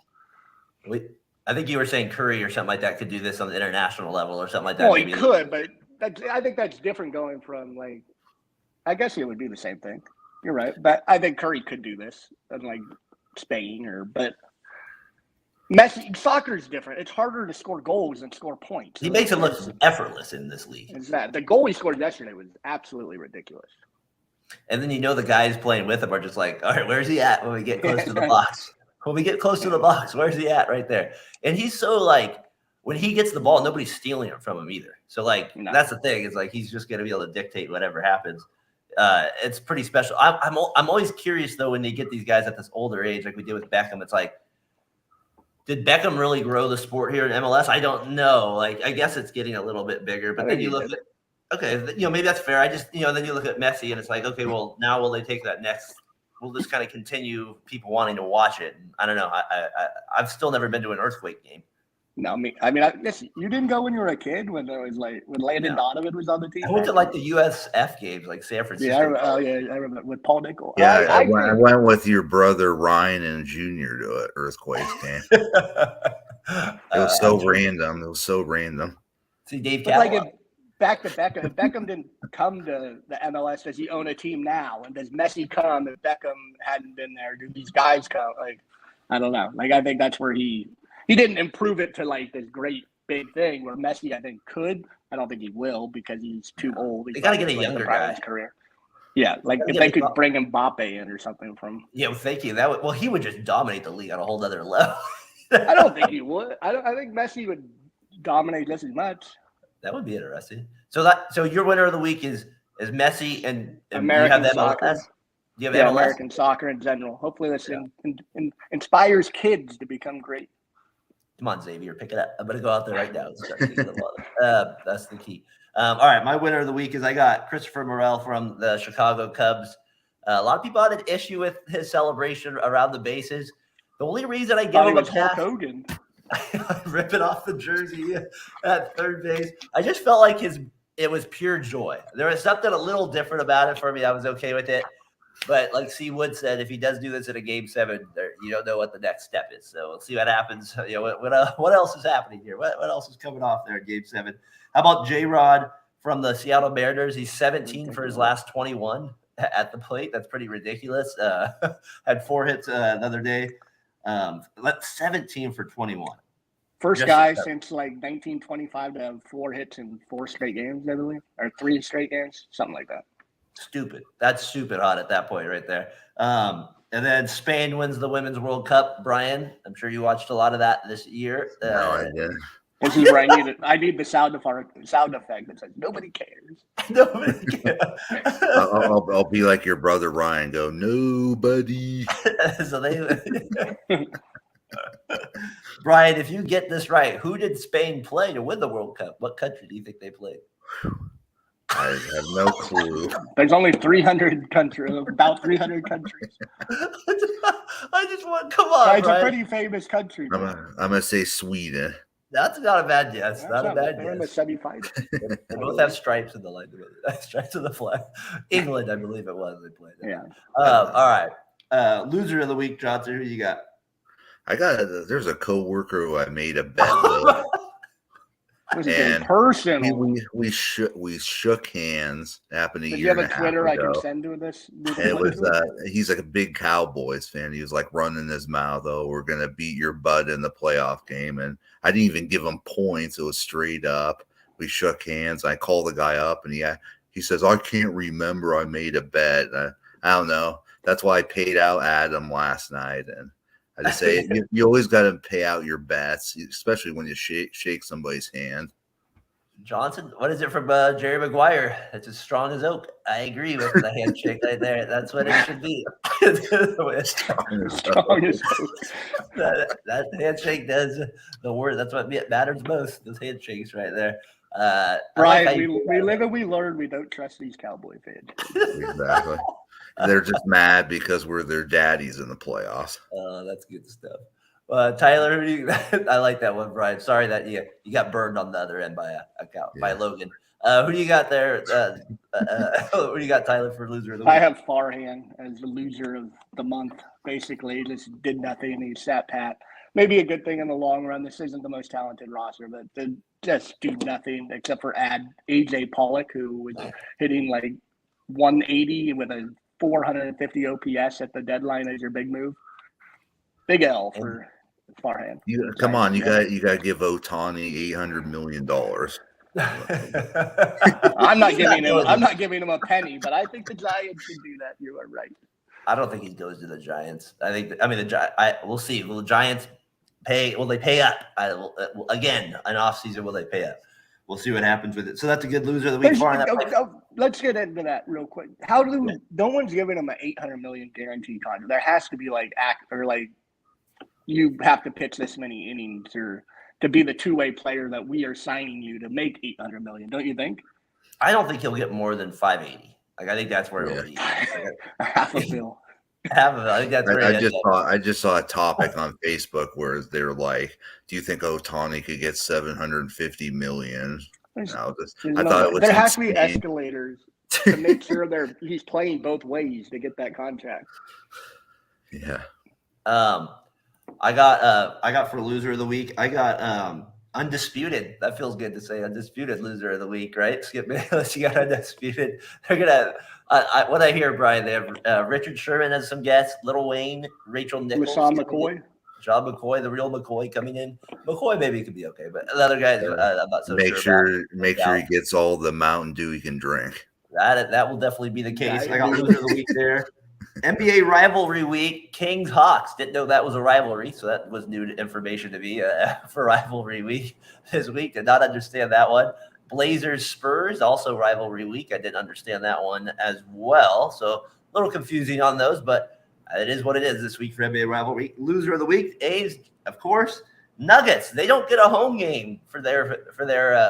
I think you were saying Curry or something like that could do this on the international level or something like that. Well, he could, but I think that's different going from, like, I guess it would be the same thing. You're right. But I think Curry could do this in, like, Spain but Messi, soccer is different. It's harder to score goals than score points. He makes it look effortless in this league. Is that the goal he scored yesterday was absolutely ridiculous. And then the guys playing with him are just like, all right, where's he at when we get close to the box? When we get close to the box, where's he at right there? And he's so, like, when he gets the ball, nobody's stealing it from him either. So, like, that's the thing. It's like he's just going to be able to dictate whatever happens. It's pretty special. I'm always curious, though, when they get these guys at this older age, like we did with Beckham. It's like, did Beckham really grow the sport here in MLS? I don't know. Like, I guess it's getting a little bit bigger. But then you look at maybe that's fair. I just, then you look at Messi and it's like, okay, well, now will they take that next? We'll just kind of continue people wanting to watch it. I don't know. I've still never been to an earthquake game. No, listen, you didn't go when you were a kid when there was when Landon Donovan was on the team. I went to like the USF games, like San Francisco. Yeah, I remember with Paul Nickel. Yeah, I went with your brother Ryan and Junior to an Earthquakes game. It was so random. It was so random. See, Dave Cavallo. Back to Beckham. If Beckham didn't come to the MLS, does he own a team now? And does Messi come if Beckham hadn't been there? Do these guys come? Like, I don't know. Like, I think that's where he didn't improve it to, like, this great big thing where Messi, I think, could. I don't think he will because he's too old. They got to get a younger guy. Career. Yeah, like if they could bring Mbappe in or something from. Yeah, well, thank you. He would just dominate the league on a whole other level. I don't think he would. I think Messi would dominate just as much. That would be interesting. So your winner of the week is Messi and American soccer. Do you have American soccer in general. Hopefully this inspires kids to become great. Come on, Xavier, pick it up. I'm going to go out there right now and start kicking the ball. That's the key. All right, my winner of the week is I got Christopher Morel from the Chicago Cubs. A lot of people had an issue with his celebration around the bases. The only reason I give him a pass, Hogan. ripping off the jersey at third base. I just felt like it was pure joy. There was something a little different about it for me. I was okay with it. But like C. Wood said, if he does do this in a Game 7, you don't know what the next step is. So we'll see what happens. What else is happening here? What else is coming off there in Game 7? How about J-Rod from the Seattle Mariners? He's 17 for his last 21 at the plate. That's pretty ridiculous. Had 4 hits the other day. 17 for 21. First guy since like 1925 to have 4 hits in 4 straight games, I believe, or 3 straight games, something like that. Stupid. That's stupid hot at that point right there. And then Spain wins the Women's World Cup. Brian, I'm sure you watched a lot of that this year. No, I didn't. This is where I need the sound effect that says nobody cares. Nobody cares. I'll be like your brother Ryan. Go nobody. So Brian, if you get this right, who did Spain play to win the World Cup? What country do you think they played? I have no clue. There's only 300 countries, about 300 countries. I just want, come on, It's a pretty famous country. I'm gonna say Sweden. That's not a bad guess. Not a bad They're in the guess. semifinals. They both have stripes in the line. Stripes of the flag. England, I believe it was. They played. Yeah. All right. Loser of the week, Johnson. Who you got? There's a coworker who I made a bet with. And personal. We shook hands. Happened a Did year you have a Twitter ago. I can send to this? And it was he's like a big Cowboys fan. He was like running his mouth, "Oh, we're gonna beat your butt in the playoff game." And I didn't even give him points. It was straight up. We shook hands. I called the guy up, and he says, "I can't remember. I made a bet." I don't know. That's why I paid out Adam last night. And I just say you always got to pay out your bets, especially when you shake somebody's hand. Johnson, what is it from Jerry Maguire? It's as strong as oak. I agree with the handshake right there. That's what it should be. Strong as oak. That handshake does the word. That's what matters most. Those handshakes right there. Brian, we live and we learn. We don't trust these Cowboy fans. Exactly. They're just mad because we're their daddies in the playoffs. Oh, that's good stuff. Tyler, I like that one, Brian. Sorry that you got burned on the other end by by Logan. Who do you got there? Who do you got, Tyler, for loser of the week? I have Farhan as the loser of the month. Basically, just did nothing. He sat pat. Maybe a good thing in the long run. This isn't the most talented roster, but to just do nothing except for add AJ Pollock, who was hitting like 180 with a 450 OPS at the deadline as your big move. Big L for Farhan. Come on, you got to give Ohtani $800 million. I'm not giving him a penny, but I think the Giants should do that. You are right. I don't think he goes to the Giants. We'll see. Will the Giants pay? Will they pay up? Again, an offseason, will they pay up? We'll see what happens with it. So that's a good loser of the week. Let's get into that real quick. No one's giving him an $800 million guaranteed contract. There has to be you have to pitch this many innings or to be the two-way player that we are signing you to make $800 million. Don't you think? I don't think he'll get more than 580. I think that's where it'll be. Half a bill. I think that's I just saw a topic on Facebook where they're like, "Do you think Ohtani could get $750 million?" I thought it was there has to be escalators to make sure he's playing both ways to get that contract. Yeah. I got for loser of the week. I got undisputed. That feels good to say. Undisputed loser of the week, right? Skip Bayless, you got undisputed. They're gonna. What I hear, Brian, they have Richard Sherman as some guests, Lil Wayne, Rachel Nichols, John McCoy, the real McCoy coming in. McCoy maybe could be okay, but the other guys, I'm not so sure. Make sure he gets all the Mountain Dew he can drink. That will definitely be the case. I got loser of the week there. NBA rivalry week, Kings Hawks. Didn't know that was a rivalry, so that was new information to me for rivalry week this week. Did not understand that one. Blazers Spurs, also rivalry week. I didn't understand that one as well. So a little confusing on those, but it is what it is this week for NBA rivalry. Loser of the week, A's, of course. Nuggets, they don't get a home game for their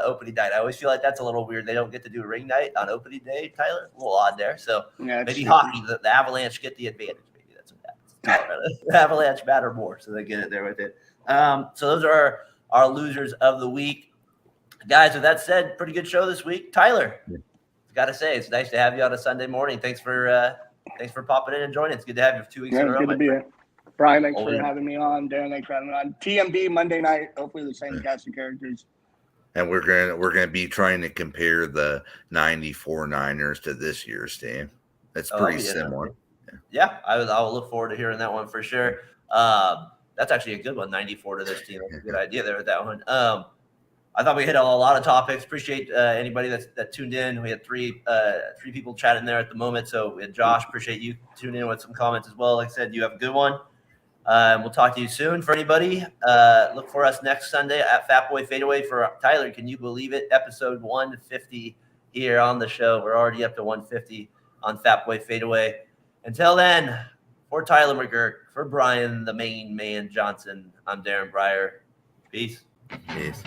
opening night. I always feel like that's a little weird. They don't get to do ring night on opening day, Tyler. A little odd there. So maybe hockey, the Avalanche get the advantage. Maybe that's what happens. The Avalanche matter more, so they get it there with it. So those are our losers of the week. Guys, with that said, pretty good show this week. Tyler, got to say, it's nice to have you on a Sunday morning. Thanks for popping in and joining. It's good to have you for 2 weeks in a row. Good to be here. Brian, thanks for having me on. Darren, thanks for having me on. TMB Monday night. Hopefully the same cast of characters. And we're gonna be trying to compare the '94 Niners to this year's team. It's pretty similar. Yeah, I will look forward to hearing that one for sure. That's actually a good one. 94 to this team. That's a good idea there with that one. I thought we hit on a lot of topics. Appreciate anybody that tuned in. We had three people chatting there at the moment. So we had Josh, appreciate you tuning in with some comments as well. Like I said, you have a good one. We'll talk to you soon. For anybody, look for us next Sunday at Fatboy FadeAway for Tyler. Can you believe it? Episode 150 here on the show. We're already up to 150 on Fatboy FadeAway. Until then, for Tyler McGurk, for Brian, the main man Johnson, I'm Darren Breyer. Peace. Peace.